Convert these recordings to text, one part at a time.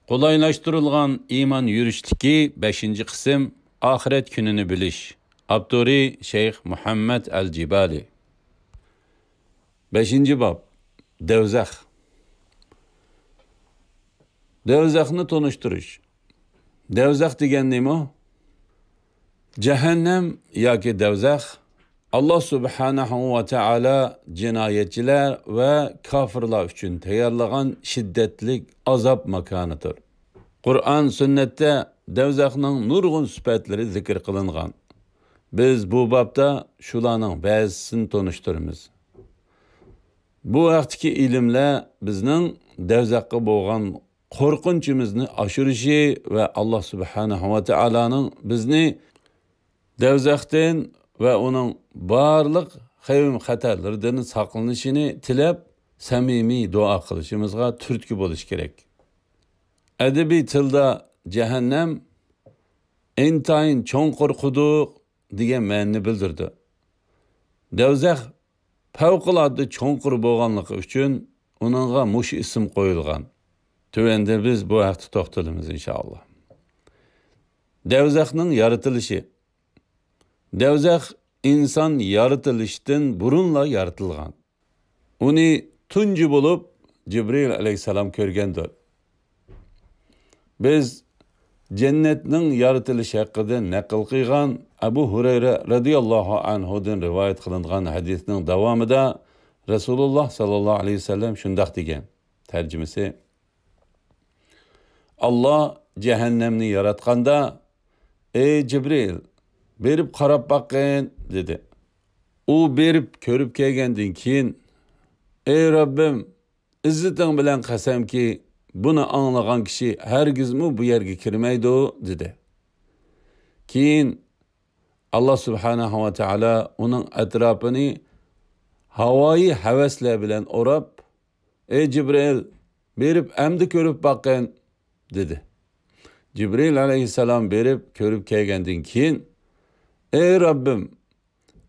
Qolaylaştırılgan iman yürüştiki 5. kısım ahiret gününü biliş. Abduri Şeyh Muhammed El-Cibali. 5. bab Devzak. Devzakni tonuşturuş. Devzak degen nima? Cehennem yoki devzak Allah subhanahu ve taala cinayetçiler ve kafirlar için tayyorlagan şiddetlik azap makanıdır. Kur'an sünnette devzakning nurg'un sifatlari zikr qilingan. Biz bu babda shularning ba'zisini tonishtiramiz. Bu vaqtdagi ilmlar bizning devzakqa bo'lgan qo'rqinchimizni oshirishi va Alloh subhanahu va taolaning bizni devzakdan va uning barliq xavf xatarlaridan saqlanishini tilab, samimiy duo qilishimizga turtki bo'lish kerak. Adabiy tilda cehennem intayin cho'nqur quduq degan ma'noni bildirdi. Devzak favqulodda cho'nqur bo'lganligi uchun uningga mush ism qo'yilgan. Tövende biz bu haqda to'xtalamiz inshaalloh. Devzakning yaratilishi. Devzak inson yaratilishdan burunla yaratilgan. Uni tunji bo'lib Jibril alayhisalom ko'rgandir. Biz cennetning yaratilishi haqida naql qilgan Abu Hurayra radhiyallohu anhudan rivoyat qilingan hadisning davomida Rasululloh sallallohu alayhi vasallam shundoq degan. Tarjimasi: Allah cehennemni yaratganda "Ey Jibril, berib qarab baqin" dedi. U berib ko'rib kelgandan keyin "Ey Rabbim, izzeting bilan qasamki, buni anglagan kishi hargizmi bu yerga kirmaydi" dedi. Keyin Allah subhanahu va taala uning atrofini havoyi havaslar bilan o'rab, "Ey Jibril, berib amdi ko'rib baqin" dedi. Jibril alayhissalom berib ko'rib kelgandan keyin "Ey Rabbim,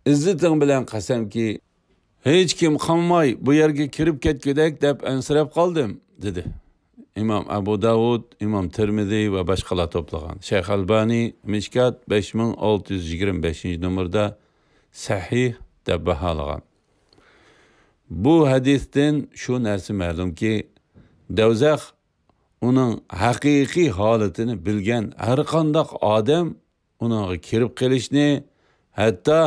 izzeting bilan qasamki, hech kim qolmay bu yerga kirib ketgudek deb ansirab qoldim" dedi. İmam Abu Davud, İmam Tirmizi ve başkalar toplagan. Şeyh Albani Mishkat 5625 numarda sahih deb bahalagan. Bu hadisden şu narsa ma'lum ki devzak uning haqiqiy holatini bilgan har qanday odam uningga kirib kelishni, hatto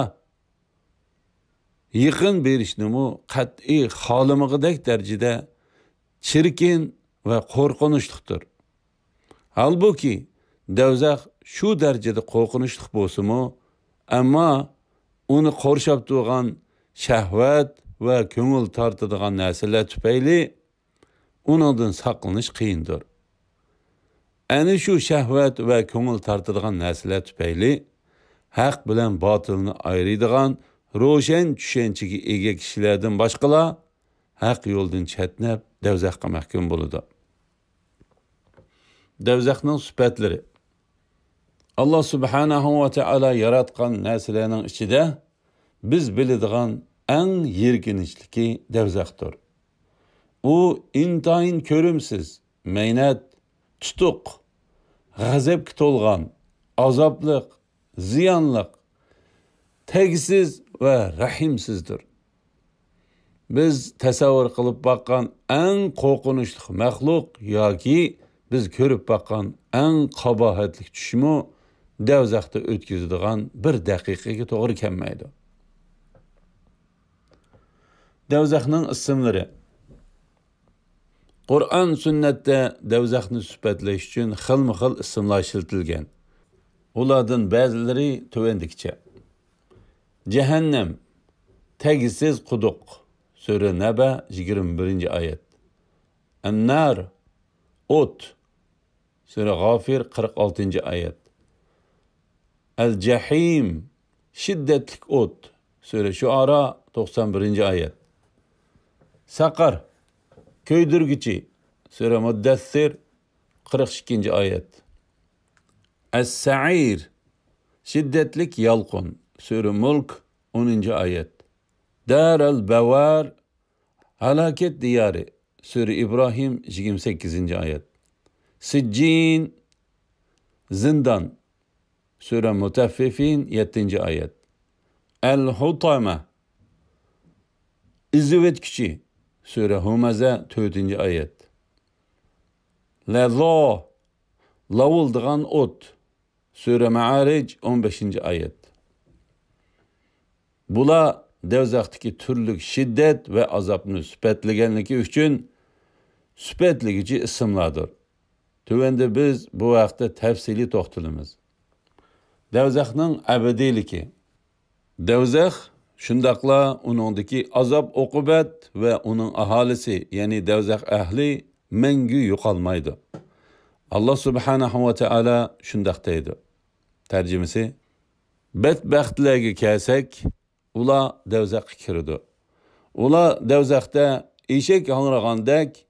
yaqin berishni qat'iy xohlamagidek darajada chirkin ve korkunçluktur. Halbuki devzak şu derecede korkunçluk bolsa-mu, ama onu qorshab turgan shahvat ve ko'ngil tortadigan narsalar tufayli uningdan saqlanish qiyindir. Ana shu shahvat ve ko'ngil tortadigan narsalar tufayli haq bilan botilni ayiradigan ro'shan tushunchaga ega kishilardan boshqalar haq yo'ldan chetnab devzakqa mahkum bo'ladi. Devzakning sifatlari. Allah subhanahu va taala yaratgan narsalarning ichida biz biladigan eng yirkinishliki devzakdir. U intayin ko'rimsiz, meynat, tutuq, g'azabga to'lgan, azobli, ziyonli, tegsiz va rahimsizdir. Biz tasavvur qilib bakkan en qo'rqinchli maxluq yoki biz ko'rib bakkan en qabohatli tushmi devzakda o'tkazadigan bir daqiqaga to'g'ri kelmaydi. Devzakning ismlari. Qur'on sunnatda devzakni sifatlash uchun xilma-xil ismlar ishlatilgan. Ulardan ba'zilari tuvandikcha. Cehennem, tegsiz quduq. Sure Neba 21. ayet. An-nar, ot. Sure Gafir 46. ayet. El-Cahim, şiddetlik ot. Sure Şuara 91. ayet. Sakar, köydürgüçi. Sure Muddessir 42. ayet. Es-Sa'ir, şiddetlik yalqın. Sure Mulk 10. ayet. Dar el-Bevar, halaket diyarı. Sure İbrahim 28. ayet. Siccin, zindan. Sure Mutaffifin 7. ayet. El-Hutame, izzetkiçi. Sure Humaze 4. ayet. Lezo, lavuldıgan ot. Sure Ma'aric 15. ayet. Bula devzaktaki türlük şiddet ve azapını süpetligenliki üçün süpetligici isimlardır. Tüvende biz bu vaqtda tefsili toxtulumuz. Devzakның ebediliki. Devzak, şundaqla unundaki azap okubat ve onun ahalisi, yani devzak ahli mengü yo'qolmaydi. Allah subhanahu ve teala şundaq deydi. Tercümesi, bedbaxtlarga kelsak, ular devzakqa kirdi. Ular devzakda eshak hangragandek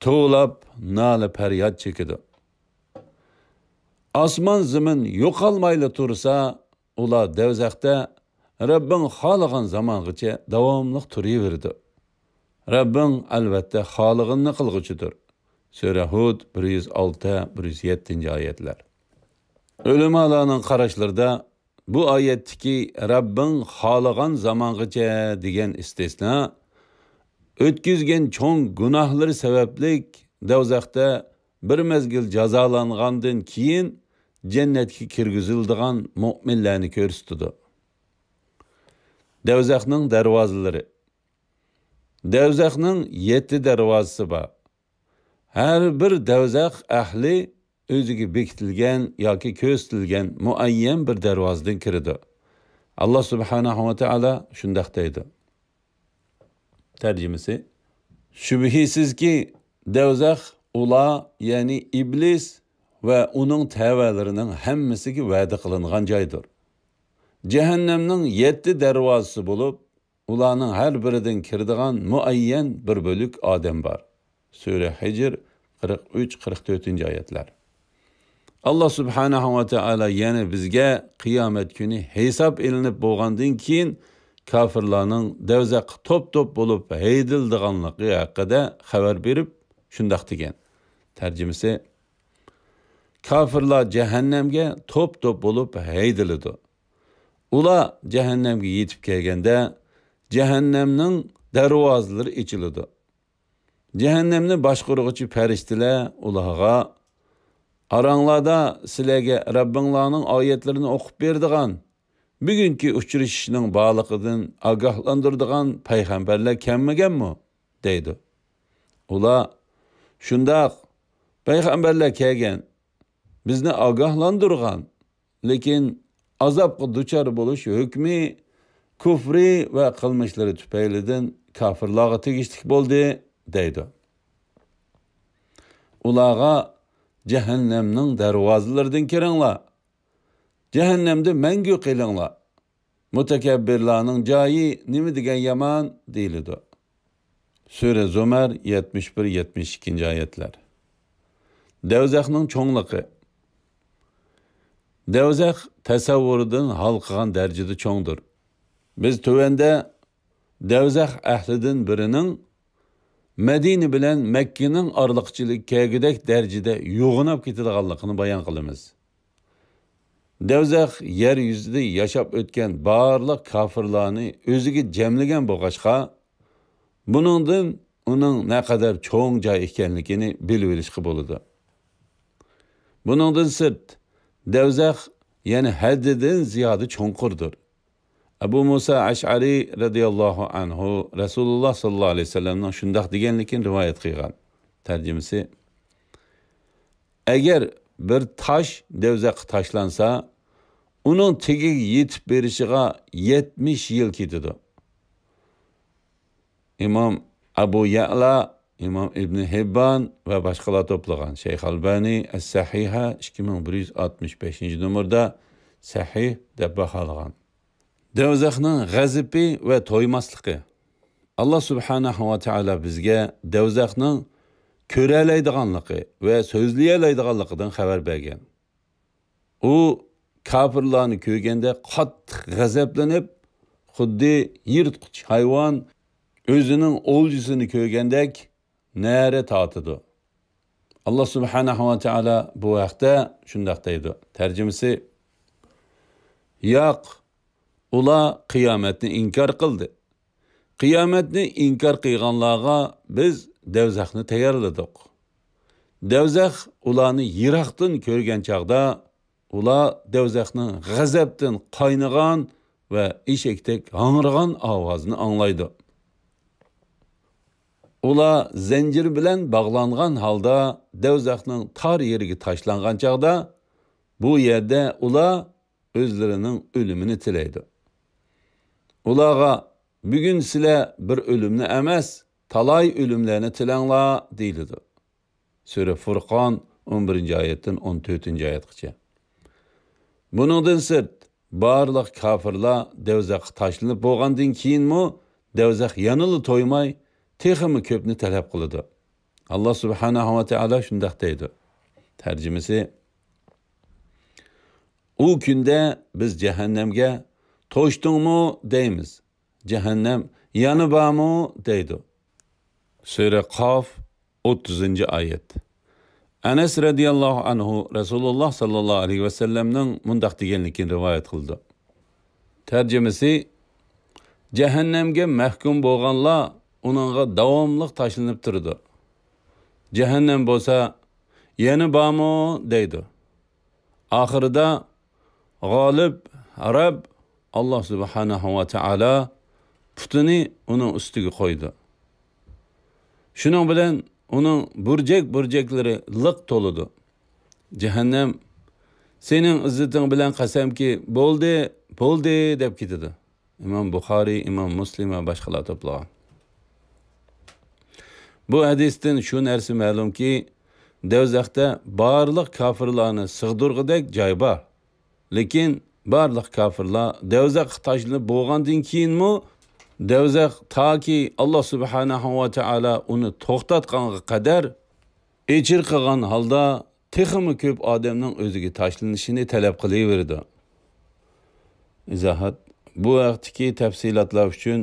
to'lab nala faryod chekidi. Osmon zamin yo'qolmayli tursa, ular devzakda Rabbing xohlagan zamongacha davomli turaverdi. Rabbing albatta xohlaganini qilguchidir. Sura Hud 106-107 oyatlar. Ulamolarning qarashlarida bu oyatdagi Rabbing xohlagan zamongacha degan istisno o'tkazgan cho'ng gunohlari sabablik devzakda bir mezgil jazolangandan keyin jannatga kirgizildigan mu'minlarni ko'rsatdi. Devzakning darvozalari. Devzakning 7 darvozasi bor. Her bir devzak ahli o'ziga bekitilgan yoki ko'rsatilgan muayyan bir darvozadan kiradi. Allah subhanahu va taolo shundaq deydi. Tercümesi, şübhisizki devzak ula, yani iblis ve onun tevalarının hemmisiga va'da qilingan joydir. Cehennemning 7 darvozasi bo'lib, ularning har biridan kiradigan muayyan bir bölük odam bor. Sura Hijr 43-44 oyatlar. Allah subhanahu va taolo yana bizga qiyomat kuni hisob ilinib bo'lgandan keyin kafirlarning devzaq top-top bo'lib haydildiganligi haqida xabar berib shundaq degan. Tercümesi, kafirlar cehennemge top-top bo'lib haydiladi. Ular cehennemge yetib kelganda cehennemning darvozalari ochiladi. Cehennemni boshqaruvchi farishtalar ularga aranglarda sizlarga Rabbinglarning oyatlarini o'qib berdigan, bugungi uchrashishning borligidan ogohlantiradigan payg'ambarlar kelmaganmi? deydi. Ular shundaq payg'ambarlar kelgan, bizni ogohlantirgan, lekin azobga duchor bo'lish hukmi kufri va qilmishlari tufaylidan kafirlarga tegishli bo'ldi deydi. Ularga cehennemning darvozalaridan kiringlar. Cehennemde mengü qilinglar. Mutakabbirlarning joyi nima degan yomon deyiladi. Sura Zumar 71-72 oyatlar. Devzakning cho'ngligi. Devzak tasavvuridan hal qilgan darajada cho'ngdir. Biz tuvanda devzak ahlidan birining Medine bilan Mekke'nin arlıqçılık kegidek derecede yoğunab ketadiganligini bayon qilamiz. Devzak yer yüzüde yaşap ötken barlıq kafirlarni o'ziga jamlagan bo'lg'achqa, buningdan uning ne kadar cho'ng joy ekanligini bilib olishga bo'ladi. Buningdan sirt, devzak yani haddidan ziyoda cho'nqurdir. Abu Musa Ash'ari radıyallahu anhu Resulullah sallallahu aleyhi ve sellem'den şundaq deganligini rivayet qilgan. Tercümesi, eğer bir taş devzak taşlansa, onun tegiga yetib berishiga 70 yil ketadi. İmam Abu Ya'la, İmam İbn Hibban ve başqalar to'plagan. Şeyh Albani Es-Sahiha 2165 numurda sahih deb baholagan. Devzakning g'azibi ve to'ymasligi. Allah subhanahu va taolo bizga devzakning ko'ralaydiganligi ve so'zlayalaydiganligidan xabar bergan. U kafirlarni ko'rganda qattiq g'azablanib, xuddi yirtqich hayvon o'zining o'ljisini ko'rgandek nari tortidi. Allah subhanahu wa ta'ala bu vaqtda shundaq deydi. Tercümesi: "Yo'q, ular qiyomatni inkor qildi. Qiyomatni inkor qilganlarga biz dovzaxni tayyorladik. Dovzax ularni yiroqdan ko'rgan chaqda, ular dovzaxning g'azabdan qaynagan va eshakdek hangragan ovozni anglaydi. Ular zanjir bilan bog'langan holda dovzaxning tor yeriga tashlangan chaqda, bu yerda ular o'zlarining o'limini tilaydi. Ularga bugun sizlar bir o'limni emas, talay o'limlarni tilanglar deyiladi. Sura Furqon 11-oyatdan 14-oyatgacha. Buningdan sirt barliq kafirlar dovzaxga tashlanib bo'lgandan keyinmi dovzax yanılı to'ymay texmi ko'pni talab qiladi. Allah subhanahu wa ta'ala shundaq deydi. Tercümesi: "U kunda biz cehennemge to'shdingmi deymiz. Cehennem yanı bormi deydi." Sura Qaf 30-oyat. Anas radiyallohu anhu Rasululloh sallallohu alayhi va sallamning mundaq deganligini rivoyat qildi. Tercümesi: "Cehennemge mahkum bo'lganlar onunğa davomli tashlanib turdi. Cehennem bo'lsa, yana bormi deydi. Oxirida g'olib Rab Allah subhanahu wa ta'ala putini uning ustiga qo'ydi. Shuning bilan uning burjak-burjaklari liq to'ladi. Cehennem sening izzating bilan qasamki, bo'ldi deb ketadi. İmam Buxoriy, İmam Muslim va boshqalar to'plagan. Bu hadisdan shu narsa ma'lumki, dovzaxda barliq kafirlarni sig'dirg'idek joy bor. Lekin barliq kafirlar dovzaxga tashlanib bo'lgandan keyinmi, dovzax toki Allah subhanahu wa ta'ala uni to'xtatganga qadar echir qilgan holda texmi ko'p odamning o'ziga tashlanishini talab qilaverdi. Izohat: bu vaqtdagi tafsilotlar uchun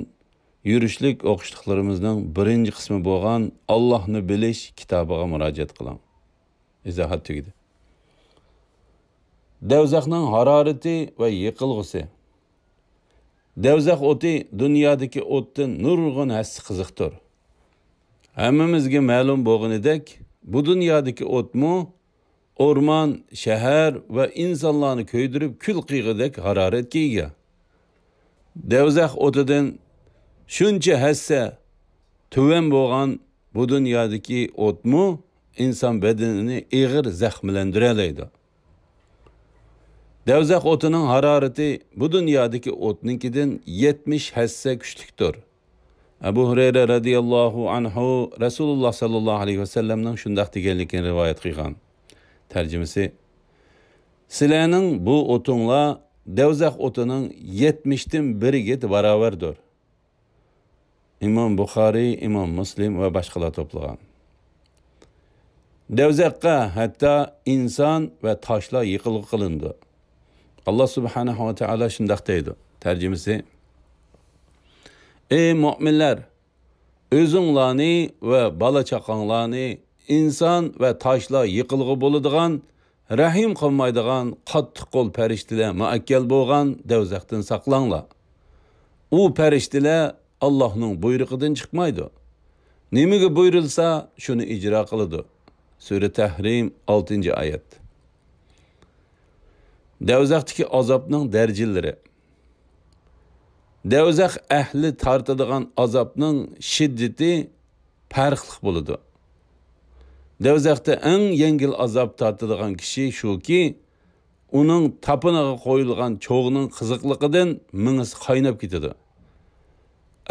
yurishlik o'qishliklarimizning birinchi qismi bo'lgan Allohni bilish kitobiga murojaat qiling. Izohat tugadi. Dovzaxning harorati va yiqilg'usi. Dovzax o'ti dunyodagi o'tdan nurg'un hassi qiziqdir. Hammamizga ma'lum bo'lganidek, bu dunyodagi o'tmu o'rmon, shahar va insonlarni ko'ydirib kul qiyig'idek haroratga ega. Dovzax o'tidan shuncha hassa tuvan bo'lgan bu dunyodagi o'tmu inson badanini ig'ir zaxmlantiradi. Dovzax o'tining harorati bu dunyodagi o'tninkidan 70 hassa kuchlikdir. Abu Hurayra radiyallohu anhu Rasululloh sallallohu alayhi vasallamning shundaq deganligini rivoyat qilgan. Tercümesi: "Sizlarning bu o'tinglar dovzax o'tining 70dan biriga barobardir." İmam Buxoriy, İmam Muslim va boshqalar to'plagan. Dovzaxga hatto inson va toshlar yiqilib qilindi. Allah subhanahu wa ta'ala shundaq deydi. Tercümesi: "Ey mu'minlar, o'zinglarni va bola chaqanglarni inson va toshlar yiqilg'i bo'ladigan, rahim qilmaydigan qattiq qo'l farishtalar muakkal bo'lgan dovzaxdan saqlanglar. U farishtalar Allohning buyrug'idan chiqmaydi. Nimaga buyurilsa, shuni ijro qiladi." Sura Tahrim 6-oyat. Dovzaxdagi azobning darajalari. Dovzax ahli tortadigan azobning shiddati farqli bo'ladi. Dovzaxda eng yengil azob tortadigan kishi shuki, uning tapiniga qo'yilgan cho'g'ning qiziqligidan mingisi qaynab ketadi.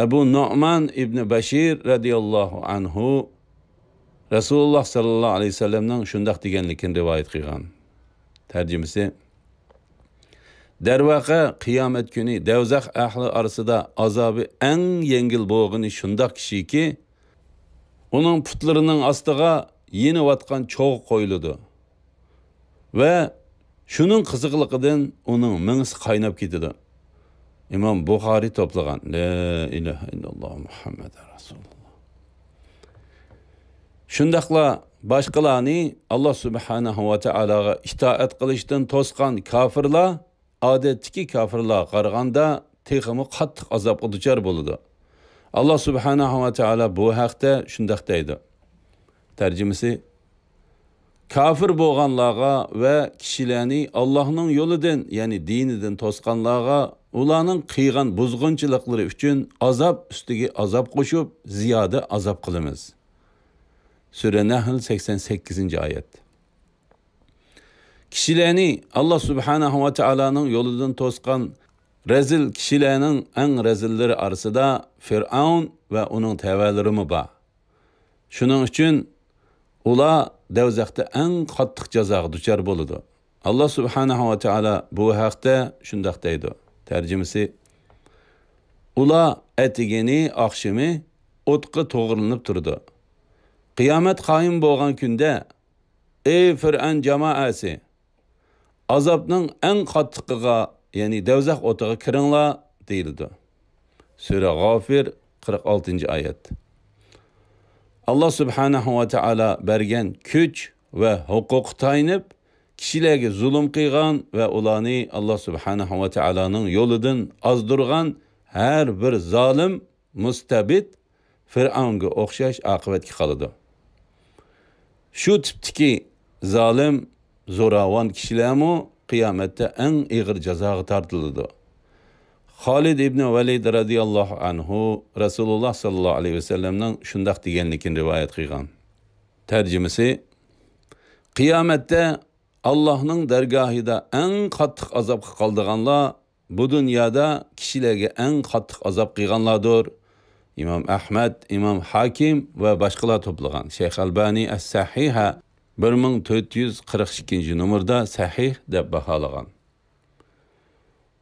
Abu Nu'man ibn Bashir radiyallohu anhu Rasululloh sallallohu alayhi vasallamning shundaq deganligini rivoyat qilgan. Tercümesi: "Darvaqa qiyomat kuni dovzax ahli orasida azobi eng yengil bo'lgani shundaq kishiki, uning putlarining ostiga yeniyotgan cho'g' qo'yiladi va shuning qiziqligidan uning mingisi qaynab ketadi." İmam Buxoriy to'plagan. La ilaha illalloh Muhammad Rasululloh. Shundaqla boshqalarni Alloh subhanahu va taologa itoat qilishdan to'sgan kofirlar odatdagi kofirlarga qaraganda texmi qattiq azobga duchor bo'ladi. Alloh subhanahu va taolo bu haqda shunday deydi. Tarjimasi: kafir bo'lganlarga va kishilarni Allohning yo'lidan, ya'ni dinidan to'sganlarga ularning qilgan buzg'unchiliklari uchun azob ustiga azob qo'shib, ziyoda azob qilamiz. Sura Nahl 88-oyat. Kishilarni Alloh subhanahu va taoloning yo'lidan to'sgan rezil kishilarning eng rezillari orasida Fir'aun va uning tavalari bor. Shuning uchun ular davzaqda eng qattiq jazoga duchor bo'ladi. Alloh subhanahu va taolo bu haqda shunday deydi. Tarjimasi: ular atigini oqshimi o'tqa to'g'rilanib turdi. Qiyomat qoyim bo'lgan kunda ey Fir'aun jamoasi, azobning eng qattiqiga, ya'ni davzaq o'tiga kiringlar deyildi. Sura G'ofir 46-oyat. Allah subhanahu wa ta'ala bergen kuch ve hukuk tayinib, kishilarga zulm qilgan ve ularni Allah subhanahu wa ta'ala'nın yoludan azdurgan her bir zalim, mustabid Fir'aunga o'xshash oqibatga qoladi. Shu tipdagi zalim, zo'ravon kishilarmi qiyomatda eng ig'ir jazoga tortiladi. Halid ibn Valid radiyallahu anhu Rasulullah sallallahu aleyhi ve sellem'den şundak degenlikini rivayet qilgan. Tercümesi: qiyomatda Allah'ның dergahida eng qattiq azobga qoldiganlar bu dunyoda kishilarga eng qattiq azob qilganlardir. İmam Ahmad, İmam Hakim ve başkalar toplagan. Şeyh Albani As-Sahiha 1442 numarda sahih deb bahalagan.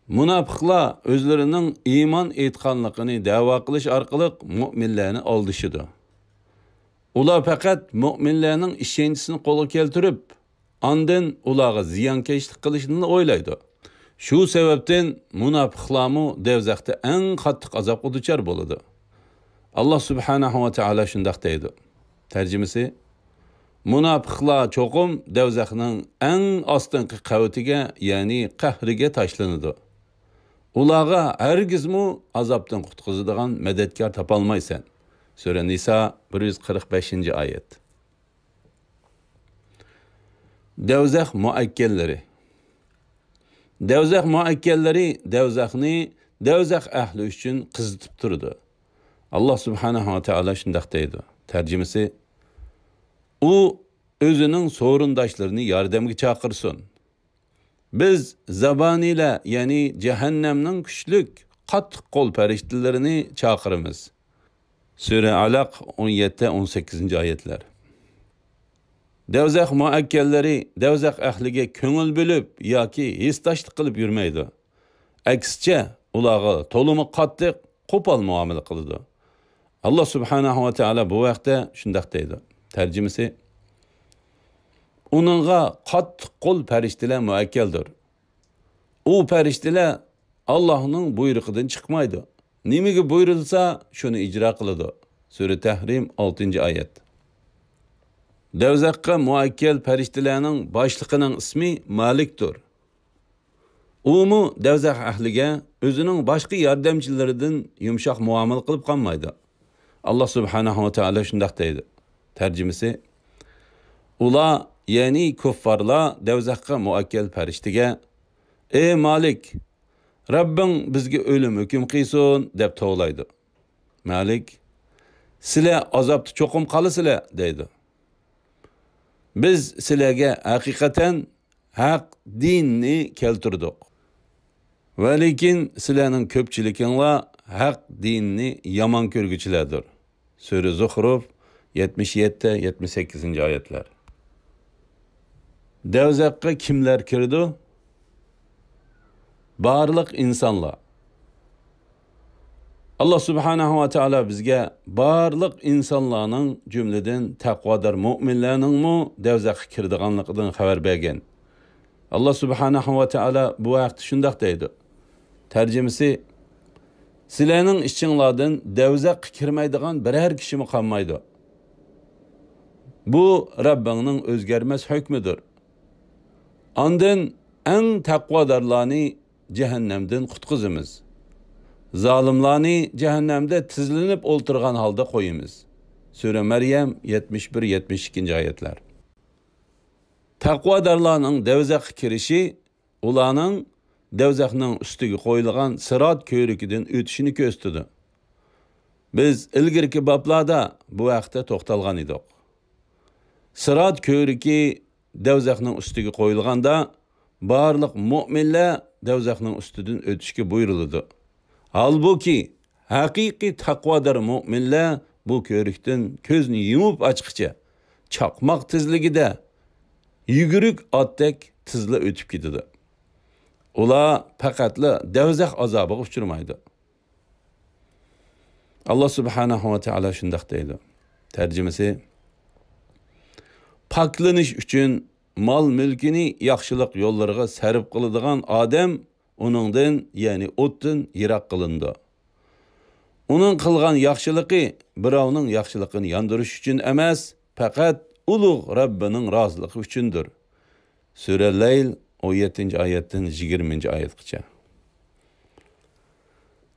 Munafiqlar özlerinin iman etqanlığını da'vo qilish orqali mu'minlarni aldışıdı. Ular faqat mu'minlarning ishonchisini qo'lga keltirib, ondan ularga ziyonkashlik qilishni o'ylaydi. Shu sababdan munafiqlarmi davzaqda eng qattiq azobga duchor bo'ladi. Allah subhanahu va taolo shunday deydi. Tarjimasi: munafiqlar cho'qim davzaqning eng ostinqi qavatiga, ya'ni qahriga tashlanadi. Ularga hergizmi azobdan qutqizadigan madadkor topolmaysan. Sura Nisa 145-oyat. Davzaq muakkallari. Davzaq muakkallari davzaqni davzaq ahli uchun qizitib turdi. Allah subhanahu va taolo shunday deydi. Tarjimasi: u o'zining so'rindoshlarni yordamga chaqirsin. Biz zabaniyle, yani cehennemnin küçlük qattiq qo'l farishtalarını chaqiramiz. Sura Alaq 17-18-oyatlar. Davzaq muakkallari davzaq ahliga ko'ngil bo'lib yoki hesdashlik qilib yurmaydi. Aksicha ularga to'limi qattiq qo'pol muomala qiladi. Allah subhanahu va taolo bu vaqtda shunday deydi. Tarjimasi: onunğa qattiq qo'l farishtalar muakkaldir. U farishtalar Allah'ның buyrug'idan chiqmaydi. Nimaga buyurilsa shuni ijro qiladi. Sura Tahrim 6-oyat. Davzaqqa muakkal farishtalarning boshliqining ismi Malikdir. U davzaq ahliga o'zining boshqa yordamchilaridan yumshoq muomala qilib qolmaydi. Allah subhanahu va taolo shunday deydi. Tarjimasi: ular, ya'ni kuffarlar davzaqqa muakkal farishtaga: ey Malik, Rabbing bizga o'lim hukm qilsin deb to'g'laydi. Malik: sizlar azobda cho'qim qolasizlar deydi. Biz sizlarga haqiqatan haq dinni keltirdik. Va lekin sizlarning ko'pchiliginglar haq dinni yomon ko'rguchilardir. Sura Zuhruf 77-78-oyatlar. Davzaqqa kimlar kirdi? Barliq insonlar. Allah subhanahu va taolo bizga barliq insonlarning jumladan taqvodor mu'minlarning davzaqqa kirdiganligidan xabar bergan. Allah subhanahu va taolo bu vaqt shunday deydi. Tarjimasi: sizlarning ichinglardan davzaqqa kirmaydigan biror kishi qolmaydi. Bu Rabbinin özgermez hükmüdür. Andın en takvadarlarını cehennemden kutkuzumuz. Zalimlarını cehennemde tizlenip olturgan halda koyumuz. Sure Meryem 71-72. ayetler. Takvadarlarının devzak kirişi, ulanın devzakının üstüge koyulgan sırat köyrüküdün ötüşünü köstüdü. Biz ilgirki bablarda bu vaqtda to'xtalgan edik. Sırat köyrüki devzakının üstüge koyulganda barlıq mu'minler devzakının üstüdün ötüşke buyuruldu. Halbuki haqiqiy takvadar mu'minler bu köyrükten közünü yumup açıkça çakmak tizligide yuguruk atdek tizla ötüp gididi. Ular faqatla devzak azabıga uçurmaydı. Allah subhanahu ve teala şundaq deydi. Tercümesi: Paklanish üçün mal mülkini yaxşılıq yollarına sərf qıladigan adam onundan, yani otdan yirak qılındı. Onun qılgan yaxşılığı birovning yaxşılığını yandırış üçün emas, faqat ulug' Rabbinin razılığı üçündür. Sure Leyl 17. ayetden 20. ayetgacha.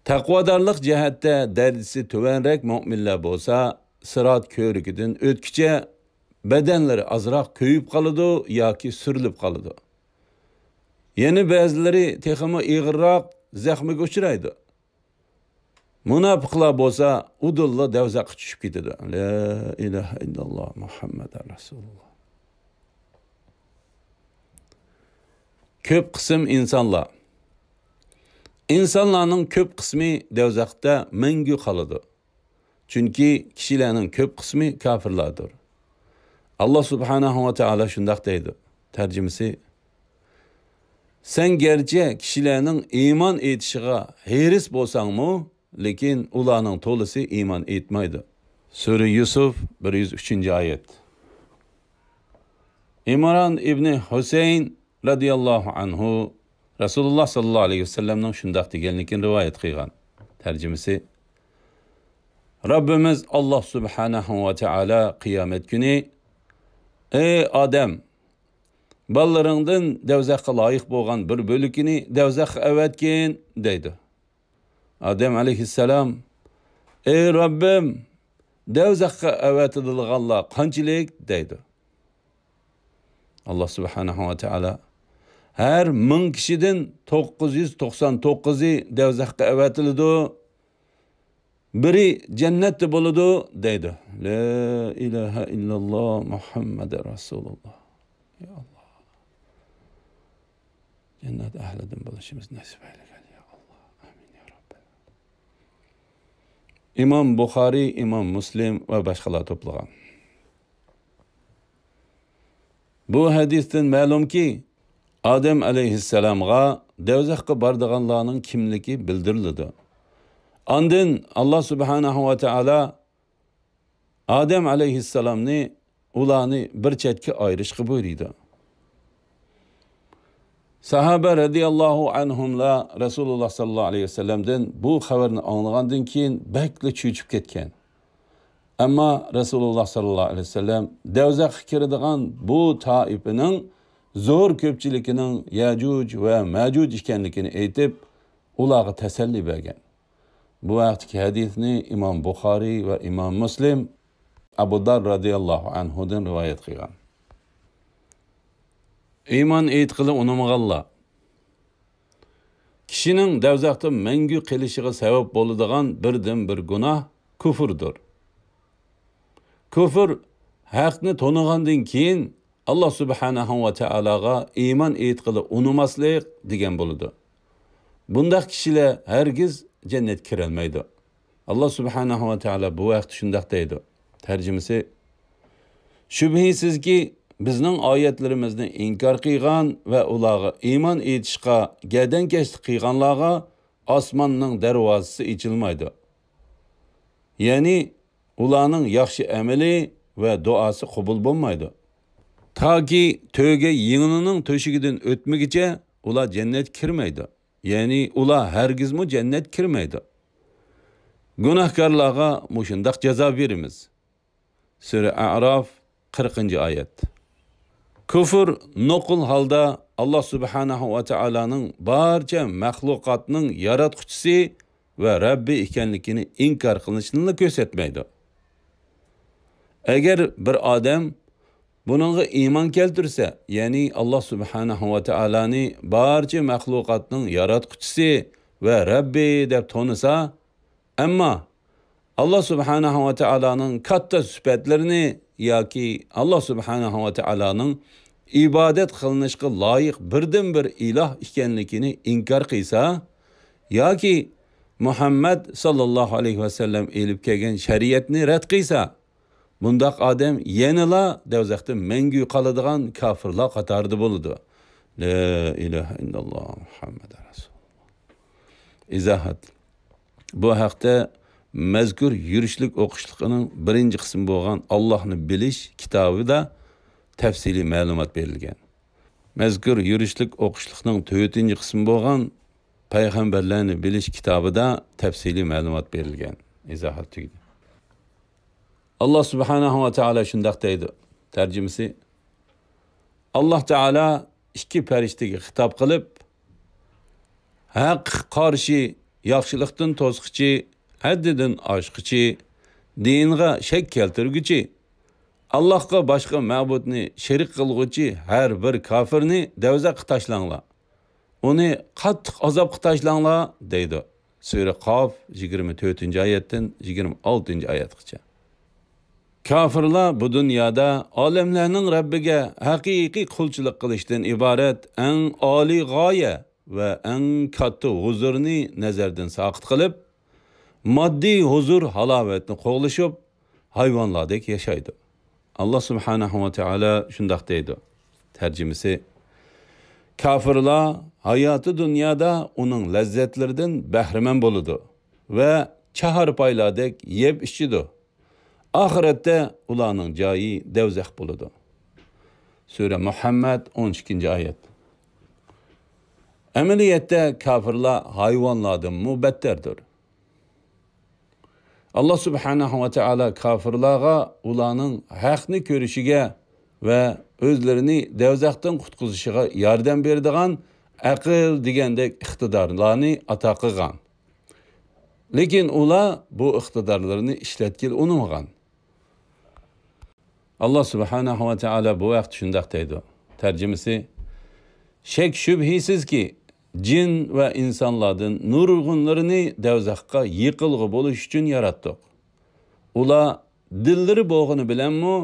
Takvadarlık cihette derdisi tüvenrek mu'minler bolsa, sırat köyrüküdün ötküçe bedenleri azraq köyüp kalıdı yoki sürülüp kalıdı. Yeni bazıları teximi iğirraq zahmiga uçraydı. Münafıqlar bolsa udulla devzaqqa tushib ketadi. La ilahe illallah Muhammeden Resulullah. Köp kısım insanlar. İnsanlarning köp qismi devzaqda mengu qaladı. Çünkü kişilerin köp qismi kafirlardır. Allah subhanahu ve teala şundaq deydi. Tercümesi: Sen gerçi kişilerin iman etişiga heris bolsan mı, lekin ularning to'lisi iman etmaydi. Sure Yusuf 103. ayet. İmran İbni Hüseyin radiyallahu anhu Resulullah sallallahu aleyhi ve sellem'nin şundaq deganligini rivayet qilgan. Tercümesi: Rabbimiz Allah subhanahu ve teala kıyamet günü: Ey Adem, ballaringdan devzaqqa loyiq bo'lgan bir bölükini devzaqqa avatgin deydi. Adem aleyhisselam: Ey Rabbim, devzaqqa avatilganlar qanchalik deydi. Allah subhanahu ve teala: Her 1000 kişiden 999'i devzaqqa avatiladi. Biri cennette buludu deydi. La ilahe illallah Muhammeden Resulullah. Ya Allah. Cennet ehlinden buluşumuz nasip eyle ya Allah. Amin ya Rabbi. İmam Bukhari, İmam Müslim ve başkalar toplagan. Bu hadisten ma'lum ki Adem aleyhisselam'a devzaqqa bardiganlarning kimligi bildirildi. Andın Allah subhanahu ve teala Adem aleyhisselamni ularni bir chetga ayrishga buyurdi. Sahabe radiyallahu anhumla Resulullah sallallahu aleyhi ve sellem'den bu xabarni anglagandan keyin bakli cho'chib ketgan. Ama Resulullah sallallahu aleyhi ve sellem devzaqqa kiradigan bu taifining zo'r ko'pchiligining Yajuj ve Majuj ekanligini aytib, ularga tasalli bergan. Bu vaqtki hadisni İmam Bukhari ve İmam Müslim Abu Dar radiyallahu anhudan rivayet qilgan. İman etqili unamag'anlar. Kishining devzaqda mangu qilishiga sabab bo'ladigan birdan bir gunoh kufrdir. Kufr haqni tonigandan keyin Allah subhanahu ve teala'ga iman etqili unamaslik degan bo'ladi. Bundaq kishilar hergiz cennet kirelmeydi. Allah subhanahu ve teala bu vaqt shundaq deydi. Tercümesi: Şübhisiz ki bizning oyatlarimizni inkar qilgan ve ularga iman etishga gadankeşlik qilganlarga osmonning darvozasi ochilmaydi. Ya'ni ularning yaxshi amali ve duosi qabul bo'lmaydi. Taki töge yinginining to'shigidan o'tmagicha ular cennet kirmaydi. Yani ular hergizmi cennet kirmeydi. Günahkarlarga muşundaq ceza verimiz. Sure A'raf 40. ayet. Küfür nokul halda Allah subhanahu ve ta'ala'nın barcha mahlukatının yaratquchisi ve Rabbi ekanligini inkar qilishini ko'rsatmaydi. Agar bir odam bununla iman keltirse, yani Allah subhanahu ve ta'ala'ni barcha mahlukatının yaratquchisi ve Rabbi deb tanısa, ama Allah subhanahu ve ta'ala'nın katta sifatlarini yoki Allah subhanahu ve ta'ala'nın ibadet qilishga loyiq birdan bir iloh ekanligini inkor qilsa yoki Muhammad sallallohu alayhi va sallam elib kelgan shariatni rad qilsa, bundaq odam yanala do'zaxda mangu qoladigan kofirlar qatorida bo'ladi. La ilaha illalloh Muhammad rasululloh. Izohat. Bu haqda mazkur yurishlik o'qishligining birinchi qismi bo'lgan Allohni bilish kitobida tafsiliy ma'lumot berilgan. Mazkur yurishlik o'qishlikning 4-chi qismi bo'lgan payg'ambarlarni bilish kitobida tafsiliy ma'lumot berilgan. Izohat tugdi. Allah subhanahu wa ta'ala shundaq deydi. Tarjimasi: Allah Ta'ala ikki farishtaga xitob qilib, haq qarshi yaxshilikdan to'sqichi, haddidan oshqichi, dinga shak keltirguchi, Allohga boshqa ma'budni sherik qilguchi har bir kofirni do'zaxga tashlanglar. Uni qattiq azobga tashlanglar deydi. Sura Qof 24-oyatdan 26-oyatgacha. Kafirlar bu dunyoda olamlarning Rabbiga haqiqiy qulchilik qilishdan iborat eng oliy g'oya va eng katta huzurni nazardan saqit qilib, moddiy huzur halovatni qo'g'lishib, hayvonlardek yashaydi. Allah subhanahu wa ta'ala shundaq deydi. Tarjimasi: Kafirlar hayoti dunyoda uning lazzatlaridan bahramand bo'ladi va chahar paylardek yeb ichidi. Ahiretde ularning joyi do'zax bo'ladi. Sura Muhammad 12-oyat. Amaliyatda kafirlar hayvonlardan mubattardir. Allah subhanahu wa ta'ala kafirlarga ularning haqni ko'rishiga va o'zlarini do'zaxdan qutqizishiga yordam beradigan aql degandek iqtidorlarni ato qilgan. Lekin ular bu iqtidorlarni ishlatgil unamagan. Allah subhanahu wa ta'ala bu vaqt shundaq deydi. Tarjimasi: Shek shubhisiz ki cin ve insanlardan nurg'unlarini do'zaxga yiqilg'i bo'lish uchun yaratdik. Ular dillari bo'g'ini bilanmi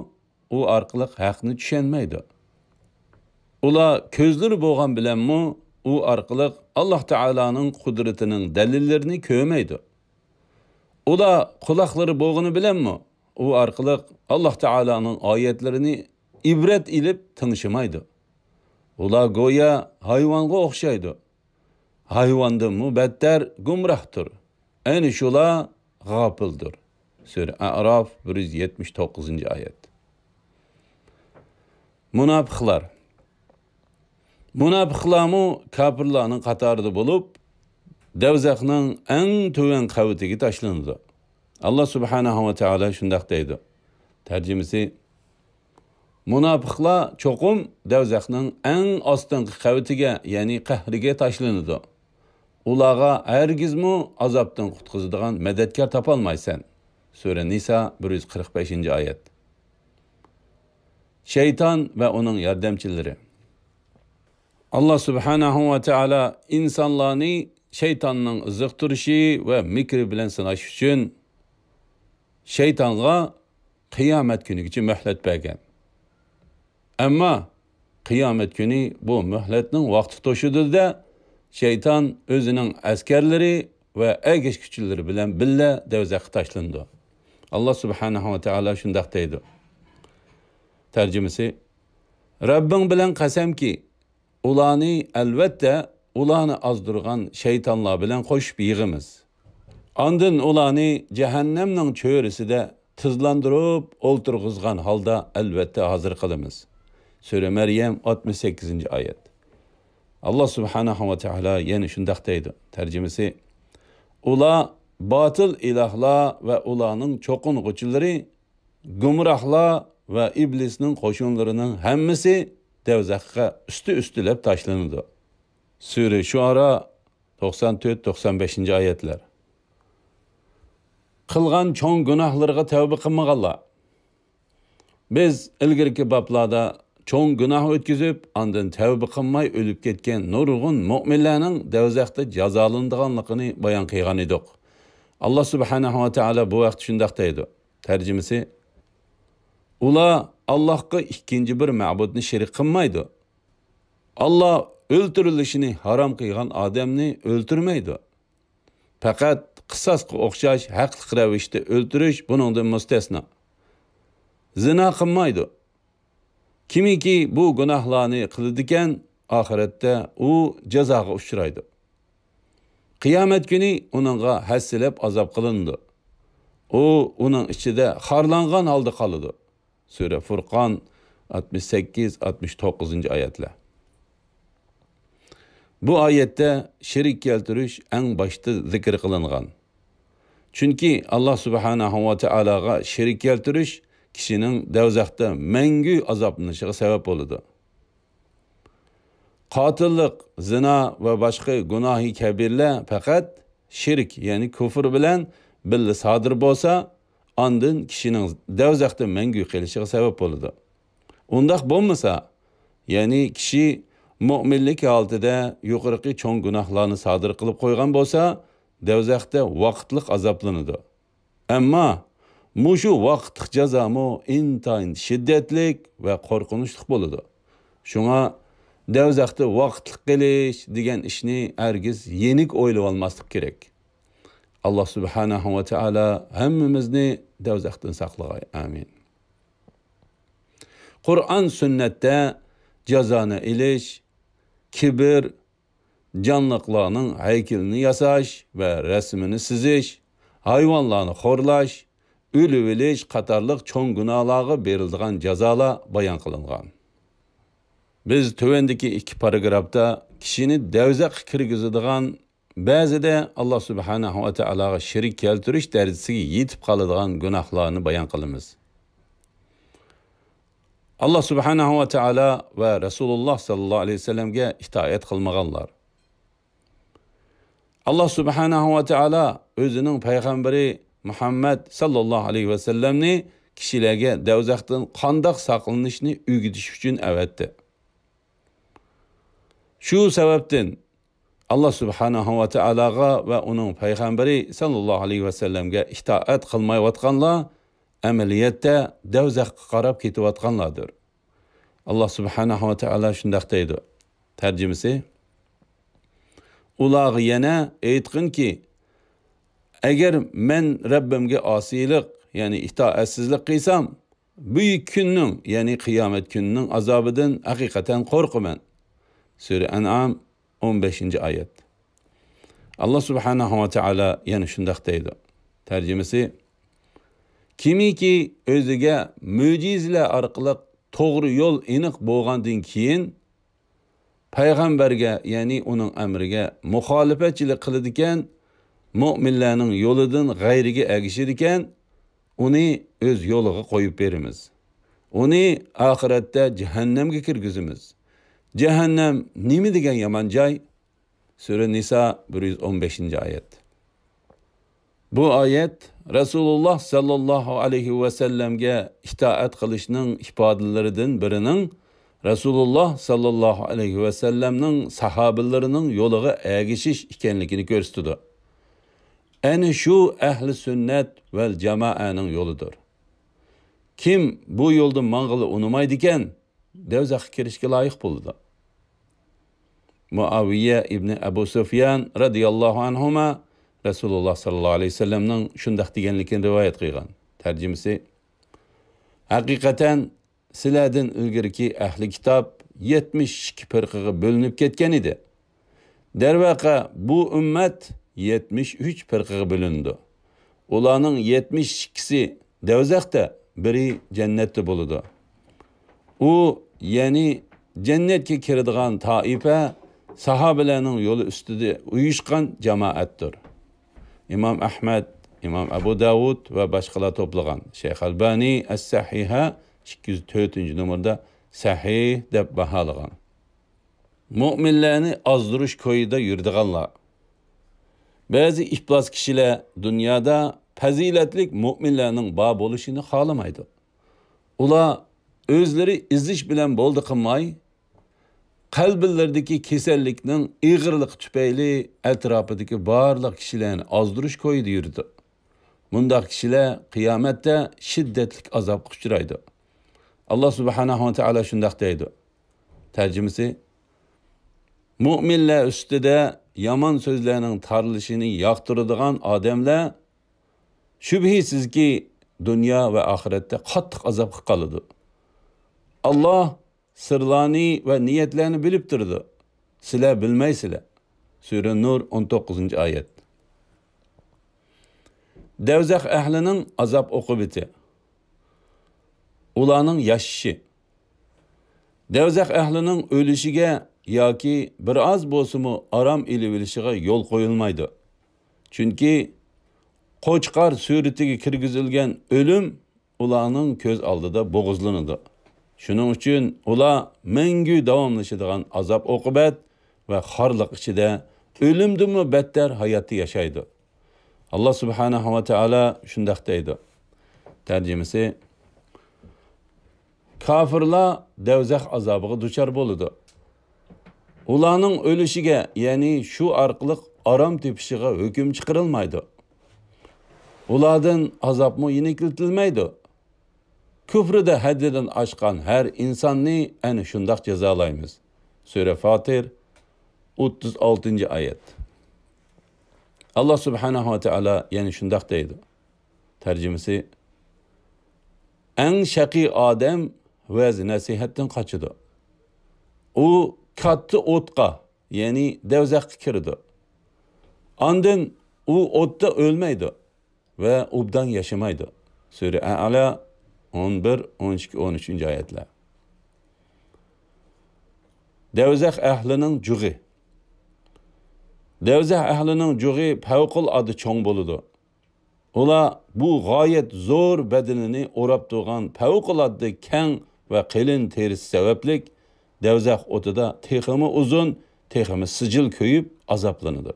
u orqali haqni tushunmaydi. Ular ko'zlari bo'g'an bilanmi u orqali Alloh taolaning qudratining dalillarini ko'rmaydi. Ular quloqlari bo'g'ini bilanmi u orqali Alloh taolaning oyatlarini ibrat ilib ting'ishamaydi. Ular go'yo hayvonga o'xshaydi. Hayvondan mubattar gumrohdir. Ayni shular g'ofildir. Sura A'rof 179-oyat. Munofiqlar. Munofiqlarmu kafirlarning qatorida bo'lib, do'zaxning eng tuvan qavatiga tashlanadi. Allah subhanahu wa ta'ala shundaq deydi. Tarjimasi: Munofiqlar cho'qim do'zaxning eng ostingi qavatiga, ya'ni qahriga tashlanadi. Ularga hargizmi azobdan qutqizadigan madadkor topolmaysan. Sura Nisa 145-oyat. Şeytan ve onun yardımcıları. Allah subhanahu wa ta'ala insanlarni şeytanның ızıqtırışı ve mikri bilen sınaş üçün şeytanga qiyomat kunigacha muhlat bergan. Ammo qiyomat kuni bu muhlatning vaqti to'shidida şeytan o'zining askarlari va agish kuchilari bilan billa do'zaxga tashlandi. Allah subhanahu wa ta'ala shundaq deydi. Tarjimasi: Rabbing bilan qasamki, ularni albatta ularni azdırgan şeytanlar bilan qo'shib yig'imiz. Ondan ularni jahannamning cho'risida tizlandirib o'ltirg'izgan holda albatta hozir qilamiz. Sura Maryam 68-oyat. Allah subhanahu wa ta'ala yana shundaq deydi. Tarjimasi: Ular batıl ilahlar ve ularning cho'qing'uchilari, gumrohlar ve iblisning qo'shinlarining hammasi davzaxga üstülep taşlandı. Sure Şuara 94-95 ayetler. Qilgan cho'ng gunohlarga tavba qilmaganlar. Biz ilgirki bablarda cho'ng gunoh o'tkazib, ondan tavba qilmay o'lib ketgan nurg'un mu'minlarning davzaxda jazolanadiganligini bayon qilgan edik. Allah subhanahu va taolo bu vaqt shunday deydi. Tarjimasi: ular Allohga ikkinchi bir ma'budni sherik qilmaydi. Allah o'ltirilishini harom qilgan odamni o'ltirmaydi. Faqat qisosga o'xshash haqli ravishda o'ltirish buningdan mustasno. Zina qilmaydi. Kimiki bu gunohlarni qiladigan, oxiratda u jazoga uchraydi. Qiyomat kuni uningga hassilab azob qilindi. U uning ichida xorlangan holda qoladi. Sura Furqon 68-69 oyatlar. Bu ayette şerik keltirish eng başta zikr qilingan. Chunki Allah subhanahu va taologa sherik keltirish kishining davzaxda mangu azoblanishiga sabab bo'ladi. Qotillik, zina va boshqa gunohi kabirlar faqat shirk, ya'ni kufr bilan birga sodir bo'lsa, ondan kishining davzaxda mangu qilishiga sabab bo'ladi. Undaq bo'lmasa, ya'ni kishi mu'minlik holatida yuqorqi cho'ng gunohlarni sodir qilib qo'ygan bo'lsa, davzaxda vaqtlik azoblanadi. Ammo mushu vaqtlik jazomu intayin shiddatlik va qo'rqinchli bo'ladi. Shunga davzaxda vaqtlik qilish degan ishni hargiz yenik o'ylab olmaslik kerak. Allah subhanahu va taolo hammamizni davzaxdan saqlag'ay. Amin. Qur'on sunnatda jazoni ilish, kibir, canlıqlarının heykelini yasaş ve resmini sizish, hayvanlarını xorlash, ölüp ilish qatarlıq çoğun günahlarga berildiğen jazalar bayan kılıngan. Biz tövendeki iki paragrafta kişini davzax kirgizadigan, ba'zida Allah subhanahu va taologa sherik keltirish darajasiga yetib qoladigan gunohlarni bayon qilamiz. Allah subhanahu va taolo va Rasululloh sallallohu alayhi vasallamga itoat qilmaganlar. Allah subhanahu va taolo o'zining payg'ambari Muhammad sallallohu alayhi vasallamni kishilarga davzaxdan qandoq saqlanishni o'rgatish uchun avatdi. Shu sababdan Allah subhanahu va taologa va uning payg'ambari sallallohu alayhi vasallamga itoat qilmayotganlar amaliyotda davzaxga qarab ketayotganlardir. Allah subhanahu va taolo shunday deydi. Tarjimasi: ular yana aytqinki, agar men Rabbimga osiylik, ya'ni itoatsizlik qilsam, buyuk kunning, ya'ni qiyomat kunining azobidan haqiqatan qo'rqaman. Sura An'am 15-oyat. Allah subhanahu va taolo yana shunday deydi. Tarjimasi: kimiki o'ziga mo'jizalar orqali to'g'ri yo'l aniq bo'lgandan keyin payg'ambarga, ya'ni uning amriga muxolifatchilik qiladigan, mu'minlarning yo'lidan g'ayriga ergishir ekan, uni o'z yo'liga qo'yib beramiz. Uni oxiratda jahannamga kirgizamiz. Jahannam nima degan yomon joy? Sura Nisa 115-oyat. Bu oyat Rasululloh sallallohu alayhi va sallamga itoat qilishning ifodalaridan birining Rasululloh sallallohu alayhi va sallamning sahobalarining yo'liga ergishish ekanligini ko'rsatdi. Ana shu ahli sunnat va jamoaning yo'lidir. Kim bu yo'lda mang'ili unumaydi ekan, davzaxga kirishga loyiq bo'ldi. Muaviya ibn Abu Sufyan radhiyallohu anhuma Rasululloh sallallohu alayhi vasallamning shunday deganligini rivoyat qilgan. Tarjimasi: haqiqatan sizlardan ilgirki ahli kitob 72 firqaga bo'linib ketgan edi. Darvaqa bu ummat 73 firqaga bo'lindi. Ularning 72si davzaxda, biri jannatda bo'ladi. U, ya'ni jannatga kiradigan toifa sahobalarning yo'li ustida uyushgan jamoatdir. İmam Ahmed, İmam Abu Davud ve başkalar toplagan Şeyh Albani Es-Sahiha 204 numurda sahih deb baholagan. Mu'minlarni azdirish ko'yida yurdiganlar. Ba'zi iflos kishilar dunyoda fazilatlik mu'minlarning bor bo'lishini xohlamaydi. Ular o'zlari izish bilan bo'ldi qilmay, qalblaridagi kasallikning ig'irligi tufayli atrofidagi barliq kishilarni azdirish ko'yida yurdi. Bundaq kishilar qiyomatda shiddatli azobga uchraydi. Allah subhanahu wa ta'ala shundaq deydi. Tarjimasi: Mu'minlar ustida yomon so'zlarning tarilishini yoqtiradigan odamlar shubhisizki dunyo va oxiratda qattiq azobga qoladi. Allah sirlarni va niyatlarni bilib turdi. Sizlar bilmaysizlar. Sura Nur 19-oyat. Devzaq ahlining azob uqubati. Ularning yashashi. Devzaq ahlining o'lishiga yoki bir oz bo'lsa-mu aram ilivilishiga yo'l qo'yilmaydi. Chunki qo'chqar suratiga kirgizilgan o'lim ularning ko'z oldida bo'g'izlanadi. Shuning uchun ular mangu davomlashadigan azob uqubat va xorliq ichida o'limdimi battar hayotni yashaydi. Allah subhanahu wa ta'ala shundaq deydi. Tarjimasi: Kafirlar devzaq azobiga duchor bo'ladi. Ularning o'lishiga, ya'ni shu orqali arom tepishiga hukm chiqarilmaydi. Ulardan azobmi yengiltilmaydi. Küfrüde haddidan aşkan her insanni ana shundaq jazolaymiz. Sura Fatir 36-oyat. Allah subhanahu wa ta'ala yani shundaq deydi. Tarjimasi: Eng shaqi odam va'z nasihatdan qochidi. U katta o'tqa, ya'ni devzaqqa kirdi. Ondan u o'tda o'lmaydi ve obdan yaşamaydı. Sura A'la 11, 12, 13. ayetler. Devzaq ahlinin cüği. Devzaq ahlinin cüği pavqul adı çoğ boludu. Ola bu gayet zor bedenini orab doğan pavqul adı keng ve qilin terisi sebeplik devzaq otuda teximi uzun, teximi sicil köyüp azaplanıdı.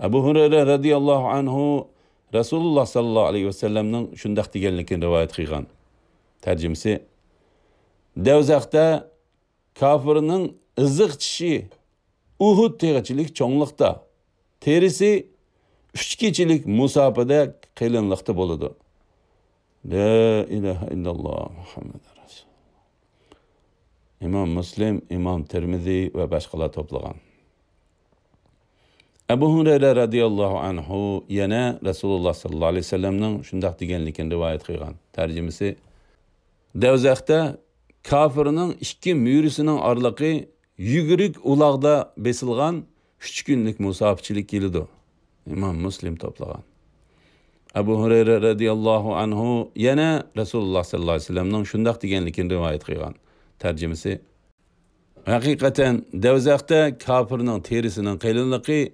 Ebu Hureyre radiyallahu anhu Resulullah sallallahu aleyhi ve sellem'nin şundaq deganligini rivayet qilgan. Tarjimasi: Devzaqda kafirning iziq tishi Uhud teg'ichilik cho'ngliqda, terisi 3 kechilik musofada qilinliqda bo'ladi. La ilaha illalloh Muhammad Rasul. İmam Muslim, İmam Tirmizi ve başkalar toplagan. Ebu Hureyre radiyallahu anhu yana Resulullah sallallahu aleyhi ve sellem'nin şundaq deganligini rivayet qilgan. Tarjimasi: Devzaqda kafirning 2 müyrisining orliqi yugurik ulaqda besilgan 3 kunlik musofirchilik keladi. İmam Muslim toplagan. Ebu Hureyre radiyallahu anhu yana Resulullah sallallahu aleyhi ve sellem'nin şundaq deganligini rivayet qilgan. Tarjimasi: Haqiqatan devzaqda kafirning terisining qilinliqi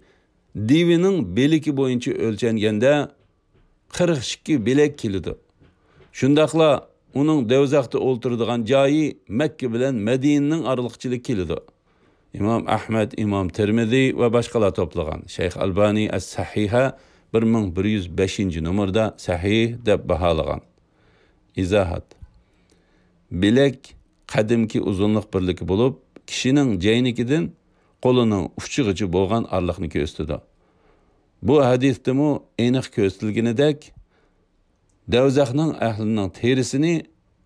divining beliki boyunca ölçengende 42 bilek kelidi. Şundaqla onun devzaqda o'ltiradigan joyi Mekke bilan Madinaning araliqchilik kelidi. İmam Ahmed, İmam Tirmizi ve başkalar toplagan. Şeyh Albani as-Sahiha 1105 numurda sahih deb baholagan. İzahat: Bilek qadimki uzunluq birligi bo'lib, kishining jaynikidan qo'lining uchigacha bo'lgan arliqni ko'rsatadi. Bu hadisdimi aniq ko'rsatilganidek, devzaqning ahlining terisini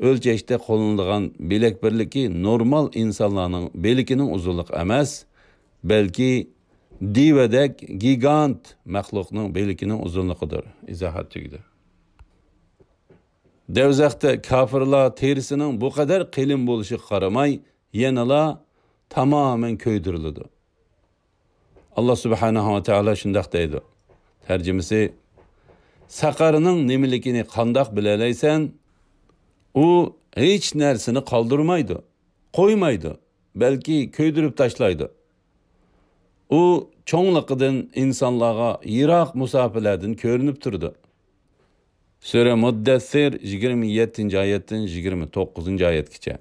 o'lchashda qo'llanilgan bilek birligi normal insonlarning belikining uzunluq emas, balki divadek gigant maxluqning belikining uzunluğudur. İzahat tugdi. Devzaqda kafirlar terisining bu kadar qilin bo'lishi qaramay, yanala tamamen köydürüldü. Allah subhanahu wa ta'ala shundaq deydi. Tarjimasi: Saqarının nemiligini qandaq bilalaysan, u hech narsani qoldirmaydi, qo'ymaydi, balki köydürüp tashlaydi. U cho'ngliqidan insonlarga yiroq musofirlardan ko'rinib turdi. Sure Muddessir 27 oyatdan 29 oyatgacha.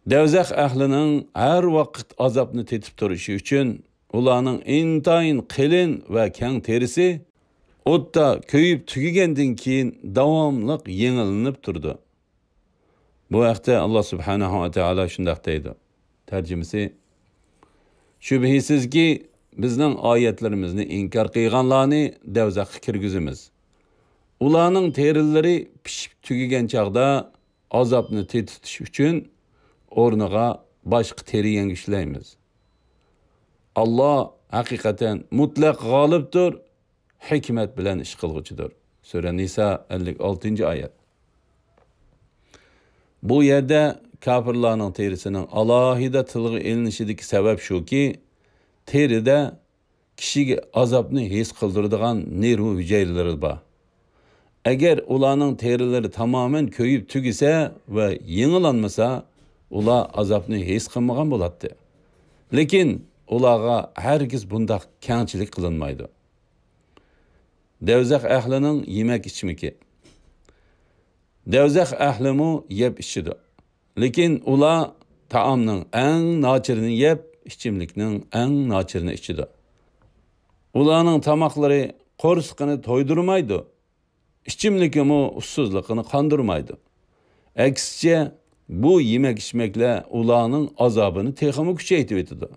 Do'zax ahlining har vaqt azobni tetib turishi uchun ularning intayin qilin va kang terisi o'tda kuyib tugagandan keyin davomli yengilinib turdi. Bu vaqtda Alloh subhanahu va taolo shunday deydi. Tarjimasi: Shubhisizki bizning oyatlarimizni inkor qilganlarni do'zaxga kirgizamiz. Ularning terilari pishib tugagan chaqda azobni tetitish uchun o'rniga boshqa teri yangishlaymiz. Alloh haqiqatan mutlaq g'olibdir, hikmat bilan ish qilg'uchidir. Sura Nisa 56-oyat. Bu yerda kafirlarning terisining alohida tilga ilinishidagi sabab shuki, terida kishiga azobni his qildiradigan nerv hujayralari bor. Agar ularning terilari tamoman ko'yib tugisa va yengilanmasa, ular azobni his qilmagan bo'ladi. Lekin ularga hargiz bundaq kengchilik qilinmaydi. Do'zax ahlining yemak ichmiki. Do'zax ahlimi yeb ichidi. Lekin ular taomning eng nochirini yeb, ichimlikning eng nochirini ichidi. Ularning tamoqlari qo'rsqini to'ydirmaydi. İçimlikimi ussuzluğunu kandırmaydı. Aksice bu yemek içmekle ularning azabını teximi küçeytip etdi.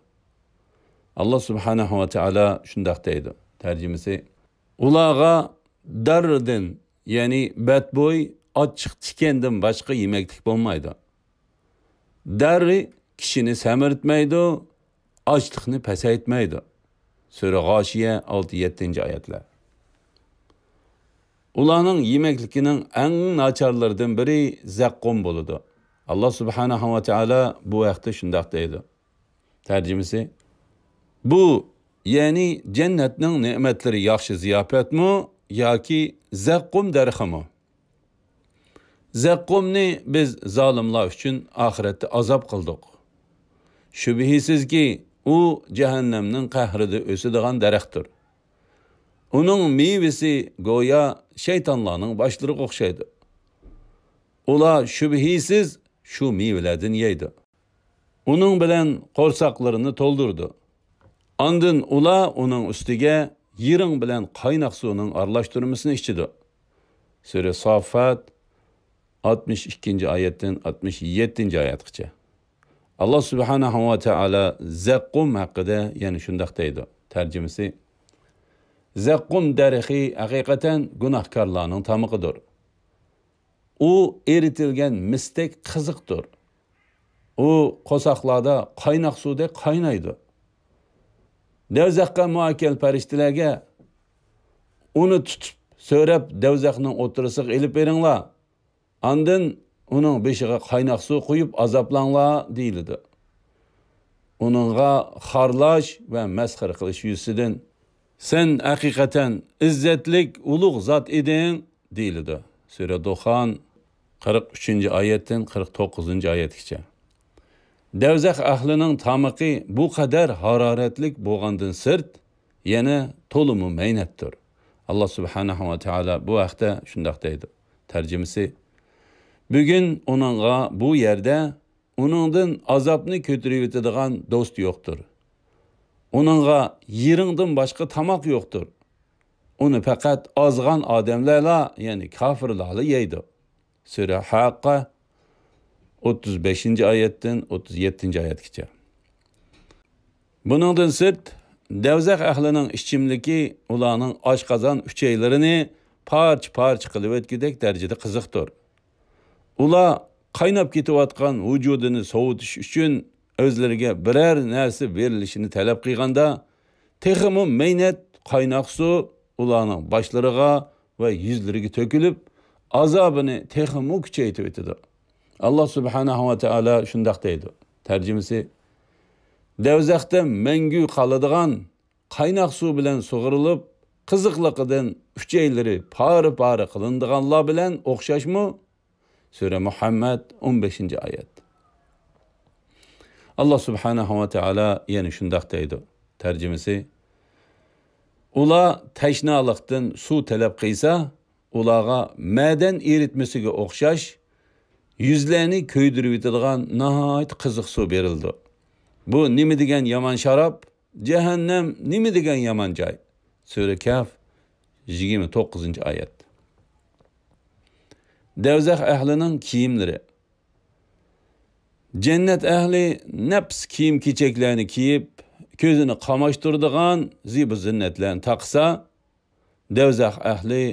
Allah subhanahu wa ta'ala şundak deydi. Tercümesi: Ularga darrdin, yani bedboy, açık tikendin başka yemeklik olmaydı. Darri kişini semirtmeydi, açlıkını pesaytmeydi. Sure Gâşiye 6-7 ayetler. Ularning yemeklikinin en naçarlardan biri zaqqum boludu. Allah subhanahu wa ta'ala bu vaqtda shunday deydi. Tercümesi: Bu, yani cennetning ne'matlari yaxshi ziyofatmi yoki zaqqum darximi? Zaqqumni biz zolimlar uchun oxiratda azob qildik. Shubhisizki u jahannamning qahrida o'sadigan daraxtdir. Onun meyvesi goya şeytanlarının başları o'xshaydi. Ular şübhisiz şu meyvelerden yeydi. Onun bilen qo'rsaqlarini to'ldirdi. Andın ular onun ustiga yiring bilen qaynaq suvning aralashtirmasini ichdi. Sura Safat 62-oyatdan 67-oyatgacha. Allah subhanahu wa ta'ala zaqqum haqida yana shunday deydi. Tarjimasi: Zaqqum darixi haqiqatan gunohkorlarning tamıqıdır. U eritilgan mistek qiziqdir. U qo'saqlarda qaynaq suvda qaynaydi. Do'zaxga muakkal farishtalarga uni tutib so'rab do'zaxning o'tirisiga ilib beringlar. Andin uning beshiga qaynaq suv quyib azoblanglar deyildi. Uningga xarlash va masxara qilish yuzidan sen hakikaten izzetlik ulug' zat edin deyildi. Sura Duhan 43-oyatdan 49-oyatgacha. Do'zax ahlining tamiqi bu qadar haroratlik bo'lgandan sirt yana to'limi maynatdir. Allah subhanahu wa ta'ala bu vaqtda shunday deydi. Tarjimasi: Bugun uningga bu yerda uningdan azobni ko'tarib o'tadigan do'st yo'qdir. Onunğa yiringdan başka tamak yoktur. Onu fakat azgan adamlarla, yani kafirlarla yeydi. Sura Haqqa 35-oyatdan 37-oyatgacha. Buningdan sirt do'zax ahlining ishchimligi ularning oshqozon uchaylarini parch-parch qilib o'tgudek darajada qiziqdir. Ular qaynab ketayotgan vujudini sovutish uchun özleriga birer narsa berilishini talab qilganda, texmi meynat qaynoq suv ularning boshlariga va yuzlariga to'kilib, azobini texmi kuchaytirib o'tadi. Allah subhanahu wa ta'ala shunday deydi. Tarjimasi: Do'zaxda mangu qoladigan qaynoq suv bilan sug'urilib, qiziqliqidan uchaylari pari-pari qilindiganlar bilan o'xshashmi? Sura Muhammad 15-oyat. Allah subhanahu wa ta'ala yana shunday deydi. Tarjimasi: Ular tashnalıqdan suv talab qilsa, ularga madan eritmasiga o'xshash yuzlarni kuydirib yetadigan nihoyat qiziq suv berildi. Bu nima degan yomon sharob? Jahannam nima degan yomon joy? Sura Kaf 29-oyat. Devzax ahlining kiyimlari. Cennet ahli nafs kiyim-kechaklarni kiyib, ko'zini qamashtiradigan zibu zinnatlarni taqsa, devzax ahli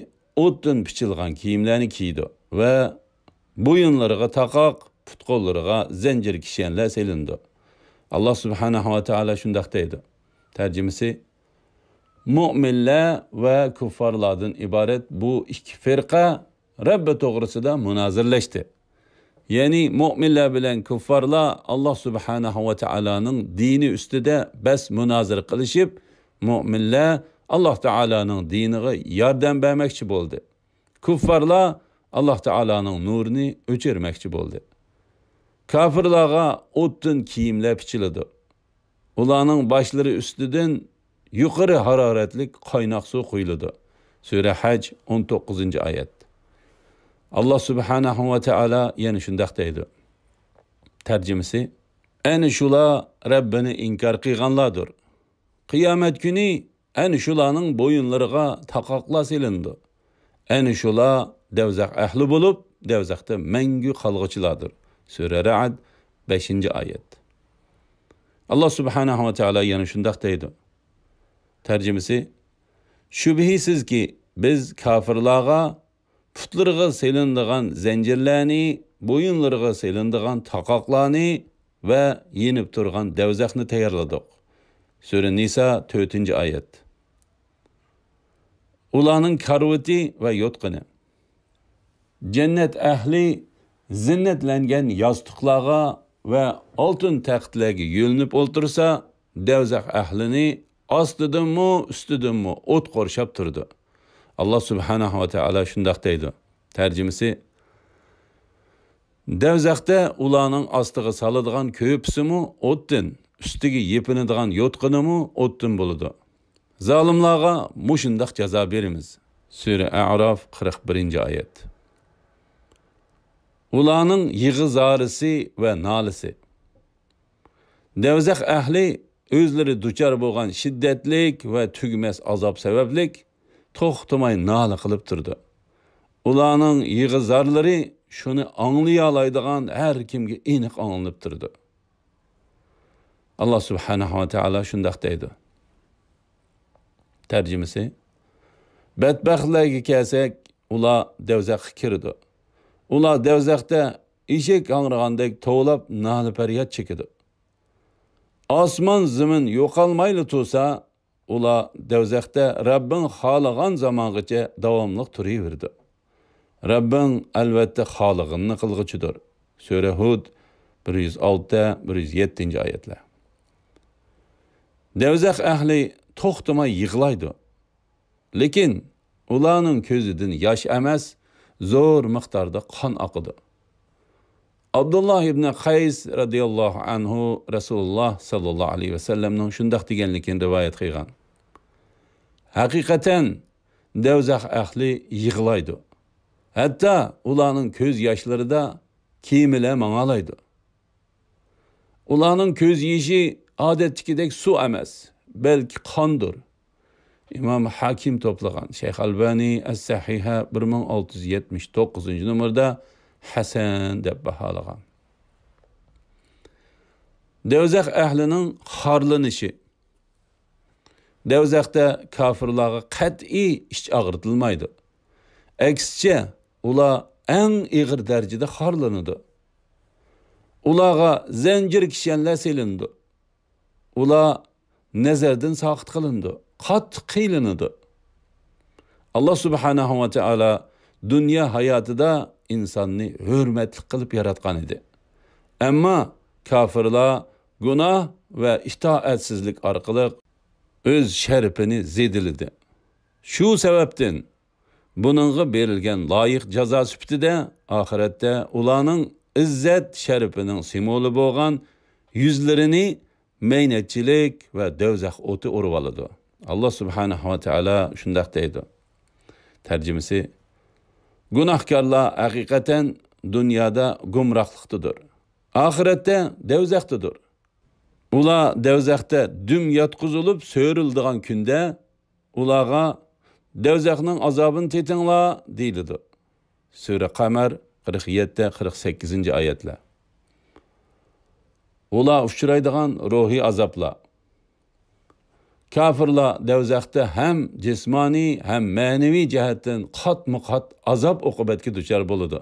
o'tdan pichilgan kiyimlarni kiydi va bo'yinlariga taqoq, put-qo'llariga zanjir kishanlar selindi. Allah subhanahu va taolo shunday deydi. Tarjimasi: Mu'minlar va kuffarlardan iborat bu ikki firqa Rabbi to'g'risida munozirlashdi. Ya'ni mu'minlar bilan kuffarlar Allah subhanahu va taoloning dini ustida bas munozir qilishib, mu'minlar Allah taoloning diniga yordam bermoqchi bo'ldi. Kuffarlar Allah taoloning nurini o'chirmoqchi bo'ldi. Kafirlarga o'tdan kiyimlar pichiladi. Ularning boshlari ustidan yuqori haroratli qaynoq suv quyiladi. Sura Haj 19-oyat. Allah subhanahu va taolo yana shunday deydi. Tarjimasi: Ana shular Rabbini inkor qilganlardir. Qiyomat kuni ana shularning bo'yinlariga taqoqlar selindi. Ana shular devzax ahli bo'lib, devzaxda mangu qolg'uchilardir. Sura Ra'd 5-oyat. Allah subhanahu va taolo yana shunday deydi. Tarjimasi: Shubhisizki biz kafirlarga putlarga selindigan zanjirlarni, bo'yinlariga selindigan taqoqlarni va yenib turgan devzaxni tayyorladik. Sura Nisa 4-oyat. Ularning karvati va yotqini. Cennet ahli zinnatlangan yostiqlarga va oltin taxtlarga yo'linib o'ltirsa, devzax ahlini ostidanmi, ustidanmi o't qorshab turdi. Allah subhanahu va taolo shunday deydi. Tarjimasi: Devzaxda ularning ostiga soladigan ko'psimi o'tdan, ustiga yepinadigan yotqinimi o'tdan bo'ladi. Zolimlarga mushundaq jazo beramiz. Sura A'rof 41-oyat. Ularning yig'i-zarisi va nolisi. Devzax ahli o'zlari duchor bo'lgan shiddatlik va tugmas azob sabablik to'xtamay nola qilib turdi. Ularning yig'i-zarlari shuni anglay oladigan har kimga aniq anglanib turdi. Allah subhanahu va taolo shunday deydi. Tarjimasi: Badbaxtlarga kelsak, ular devzaxga kirdi. Ular devzaxda eshak angragandek tovlab nola faryod chekidi. Osmon zamin yo'qolmayli tursa, ular devzaxda Rabbing xohlagan zamongacha davomli turaverdi. Rabbing albatta xohlaganini qilg'uchidir. Sura Hud 106-107-oyatlar. Devzax ahli to'xtamay yig'laydi. Lekin ularning ko'zidan yosh emas, zo'r miqdorda qon oqidi. Abdullah ibn Qays radhiyallohu anhu Rasululloh sallallohu alayhi vasallamning shunday deganligini rivoyat qilgan. Haqiqatan devzax ahli yig'laydi. Hatta ularning ko'z yoshlarida kiyimlar mang'alaydi. Ularning ko'z yoshi odatdagidek suv emas, balki qondir. İmam Hakim toplagan. Şeyh Albani As-Sahiha 1679-numarda Hasan deb baholagan. Devzax ahlining xorlanishi. Devzaxda kafirlarga qat'iy ish og'ritilmaydi. Aksicha, ular eng ig'ir darajada xorlanadi. Ularga zanjir kishanlar selindi. Ular nazardan soqit qilindi. Qattiq qiynaladi. Allah subhanahu va taolo dunyo hayotida insonni hurmatli qilib yaratgan edi. Ammo kafirlar gunoh va itoatsizlik orqali o'z sharafini zediladi. Shu sababdan buningga berilgan loyiq jazo sifatida oxiratda ularning izzat sharafining simvoli bo'lgan yuzlarini maynatchilik va devzax o'ti urib oladi. Allah subhanahu va taolo shunday deydi. Tarjimasi: Günahkarlar hakikaten dünyada gumrahlıqtıdır. Ahirette devzaqtıdır. Ular devzaqda düm yatqızılıp söğürüldüğün günde ulağa devzaqның azabını tetinglar deyildi. Sure Qamar 47-48 ayetler. Ular uçuraydigan ruhi azaplar. Kafirlar devzaqda hem cismani hem manevi cihatdan qat-muqat azap uqubatga duchor bo'ladi.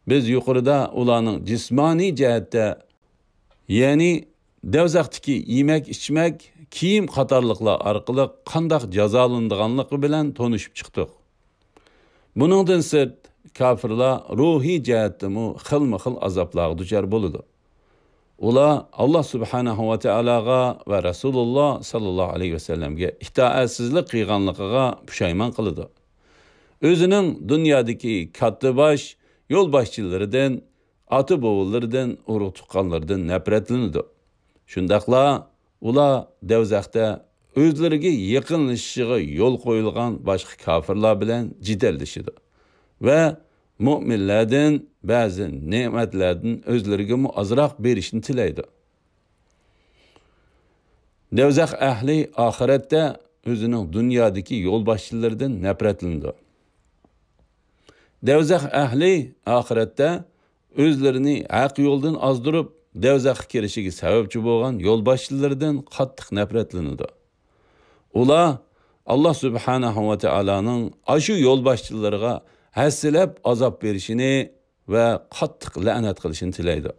Biz yuqorida ularning cismani jihatda, ya'ni devzaqdagi yemek, içmek, kiyim qatorliqlar orqali qanday jazolanadiganligi bilan tonishib chiqdik. Buningdan sirt kafirlar ruhiy jihatdami xilma-xil azoblarga duchor bo'ladi. Ular Allah subhanahu wa ta'alaga ve Rasulullah sallallahu aleyhi ve sellem'ge itaatsizlik qilganligiga pushaymon qiladi. Özünün dünyadaki katta baş, yol başçılarından, atı boğullardan, uruq tuqqanlardan nefretlenidi. Şundaqla ular devzaqda özleriga yaqinlashishiga yo'l qo'yilgan boshqa kafirlar bilan jidallashidi ve müminlerden bazı ne'matlardan özleriga azroq berishni tilaydi. Devzaq ahli oxiratda o'zining dunyodagi yo'lboshchilaridan nafratlandi. Devzaq ahli oxiratda o'zlarini haq yo'ldan ozdirib, devzaqqa kirishiga sababchi bo'lgan yo'lboshchilaridan qattiq nafratlanadi. Ular Allah subhanahu wa ta'alaning ashu yo'lboshchilariga hassilab azab berishini ve qattiq la'nat qilishini tilaydi.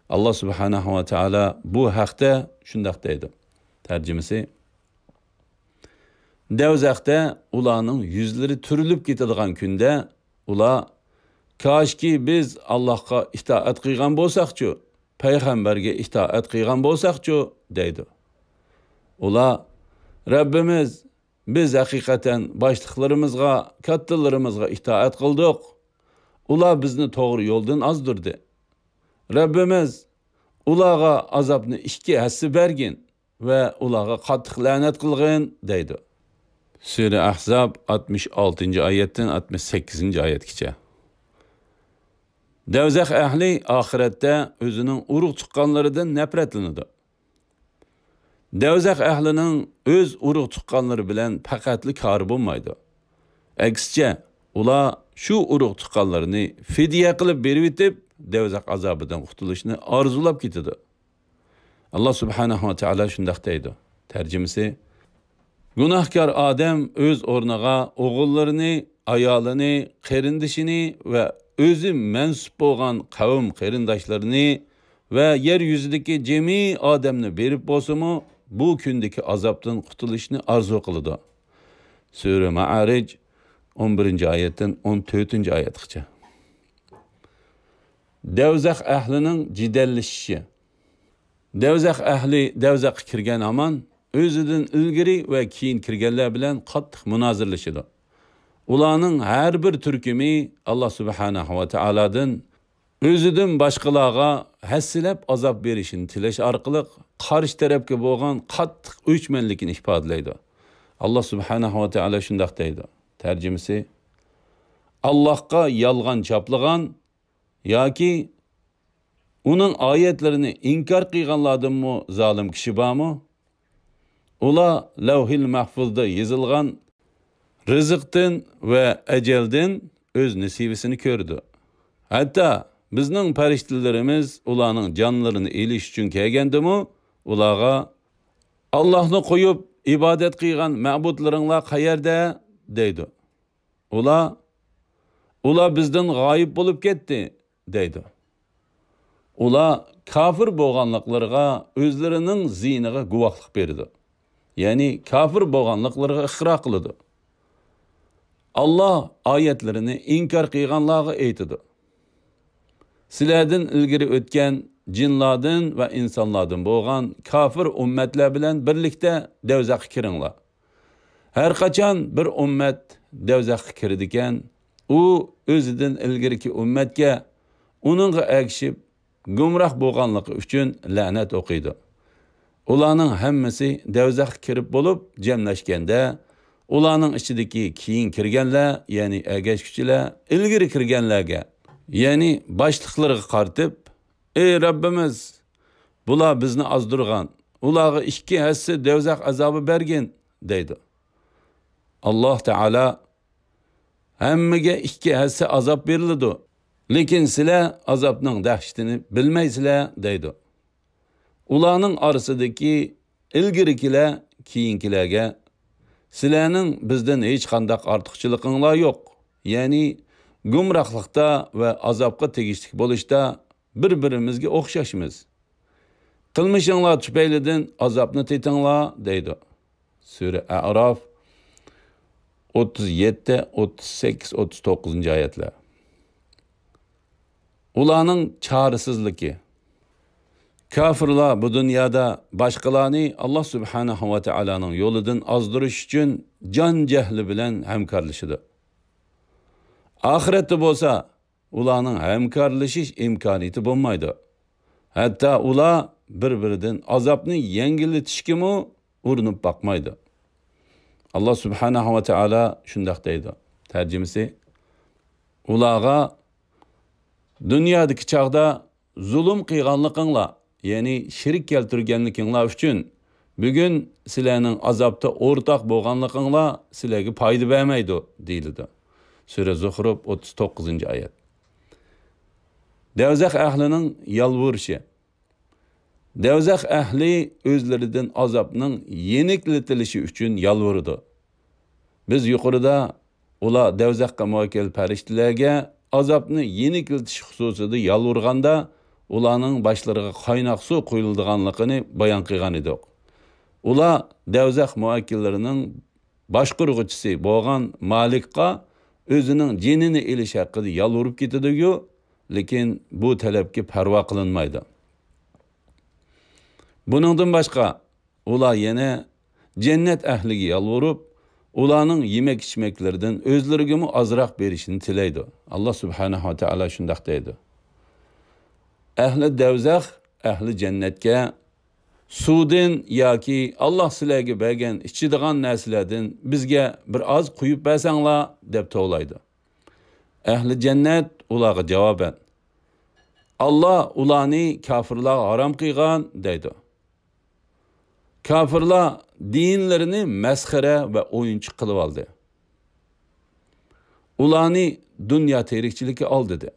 Allah subhanahu wa ta'ala bu haqda shundoq deydi. Tarjimasi: Devzaqda ularning yuzlari turilib ketadigan kunda ular koshki biz Allohga itoat qilgan bo'lsaqchu, payg'ambarga itoat qilgan bo'lsaqchu deydi. Ular Rabbimiz biz haqiqatan boshliqlarimizga, kattalarimizga itoat qildik. Ular bizni to'g'ri yo'ldan ozdirdi. Rabbimiz ularga azobni 2 hassi bergin ve ularga qattiq la'nat qilgin deydi. Sure Ahzab 66. ayetdan 68. ayetgacha. Devzaq ahli oxiratda o'zining uruq tuqqanlaridan nafratlanadi. Devzaq ahlining o'z uruq tuqqanlari bilan faqatli kori bo'lmaydi. Aksicha ular şu uruq tuqqanlarini fidya qilib berib etib, devzaq azobidan qutulishni orzulab ketadi. Allah subhanahu wa ta'ala shundoq deydi. Tarjimasi: Günahkar Adem öz o'rniga o'g'illarini, ayolini, qarindishini ve özü mensup bo'lgan qavm qarindoshlarini ve yeryüzideki cemi Ademni berib bo'lsa-mu, bu kundagi azobdan qutulishni orzu qiladi. Sure Ma'arij 11. ayetdan 14. ayetgacha. Devzaq ahlining jidallashishi. Devzaq ahli devzaqqa kirgan aman o'zidan ilgari va keyin kirganlar bilan qattiq munozirlashadi. Ularning har bir turkumi Allah subhanahu wa ta'aladan o'zidan boshqalarga hassilab azob berishini tilash orqali qarshi tarafga bo'lgan qattiq o'chmanlikni ifodalaydi. Allah subhanahu wa ta'ala shundoq deydi. Tarjimasi: Allohga yolg'on choplagan yoki uning oyatlarini inkor qilganlardanmi zolim kishi bormi? Ular lavhil mahfuzda yozilgan rizqdan ve ecelden öz nasibisini ko'rdi. Hatta bizning farishtalarimiz ularning jonlarini elish uchun kelgandimi, ularga Allohni qo'yib ibodat qilgan ma'budlaringlar qayerda deydi. Ular bizdan g'oyib bo'lib ketdi deydi. Ular kafir bo'lganliklariga o'zlarining ziniga guvohlik berdi. Ya'ni kafir bo'lganliklariga iqro qildi. Allah ayetlerini inkar qilganlarga aytdi. Sizlardan ilgari o'tgan jinlardan ve insonlardan bo'lgan kafir ummatlar bilan birlikda devzaqqa kiringlar. Her qachon bir ummat devzaqqa kirdikan, u o'zidan ilgariki ummatga uningga agishib gumroh bo'lganligi uchun la'nat o'qiydi. Ularning hammasi devzaqqa kirib bo'lib jamlashganda ularning ichidagi keyin kirganlar, ya'ni ergashuvchilar ilgari kirganlarga, ya'ni boshliqlarga qaratib, ey Rabbimiz, bular bizni azdirgan, ularga 2 hassa do'zax azobi bergin deydi. Alloh taolo hammaga 2 hassa azob beriladi. Lekin sizlar azobning dahshatini bilmaysizlar deydi. Ularning orasidagi ilgarikilar keyinkilarga sizlarning bizdan hech qanday ortiqchiliginglar yo'q. Ya'ni gumrohlikda va azobga tegishli bo'lishda bir-birimizga o'xshashmiz. Qilmishinglar tufaylidan azobni tetinglar deydi. Sura A'rof 37, 38, 39 oyatlar. Ularning çaresizligi. Kafirlar bu dunyoda boshqalarni Alloh subhanahu va taolaning yo'lidan ozdirish uchun jon jahli bilan hamkorlashadi. Oxiratda bo'lsa, ularning hamkorlashish imkoniyati bo'lmaydi. Hatto ular bir-biridan azobni yengillatishga urinib boqmaydi. Alloh subhanahu va taolo shunday deydi. Tarjimasi: ularga dunyodagi chaqda zulm qilganliginglar, ya'ni shirk keltirganliginglar uchun bugun sizlarning azobda o'rtoq bo'lganliginglar sizlarga foyda bermaydi deyildi. Sura Zuhruf 39-oyat. Do'zax ahlining yalvurishi. Do'zax ahli o'zlaridan azobning yeniklitilishi uchun yalvurdi. Biz yuqorida ular do'zaxga muvakkal farishtalarga azobni yeniklitish xususida yalvurganda ularning boshlariga qaynoq suv quyilganligini bayon qilgan edik. Ular do'zax muvakkillarining boshqurg'uvchisi bo'lgan Malikqa o'zining jinini elish haqida yalvurib ketadi-yu, lekin bu talabga parvo qilinmaydi. Buningdan boshqa ular yana jannat ahliga yalvurib, ularning yemek-ichmaklaridan o'zlariga ozroq berishini tilaydi. Alloh subhanahu va taolo shunday deydi. Ahli do'zax ahli jannatga suvdan yoki Alloh sizlarga bergan ichadigan narsalardan bizga bir oz quyib bersanglar deb to'g'laydi. Ahli jannat ularga javoban: Alloh ularni kofirlarga harom qilgan deydi. Kafirlar dinlarini masxara va o'yinchi qilib oldi. Ularni dunyo tirikchiligi oldi.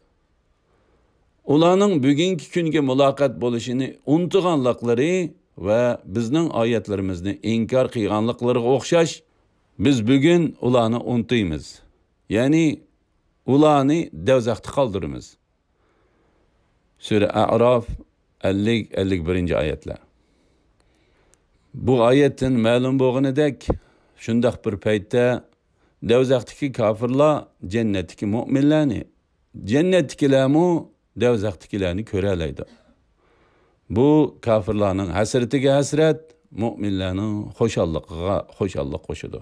Ularning bugungi kunga muloqot bo'lishini unutganliklari va bizning oyatlarimizni inkor qilganliklariga o'xshash, biz bugun ularni unutmaymiz. Ya'ni ularni do'zaxda qoldiramiz. Sura A'rof 50-51-oyatlar. Bu oyatdan ma'lum bo'lganidek, shunday bir paytda do'zaxdagi kofirlar jannatdagi mu'minlarni, jannatdagilarmi do'zaxdagilarni ko'ra oladi. Bu kofirlarning hasratiga hasrat, mu'minlarning xo'shalligiga xo'shallik qo'shadi.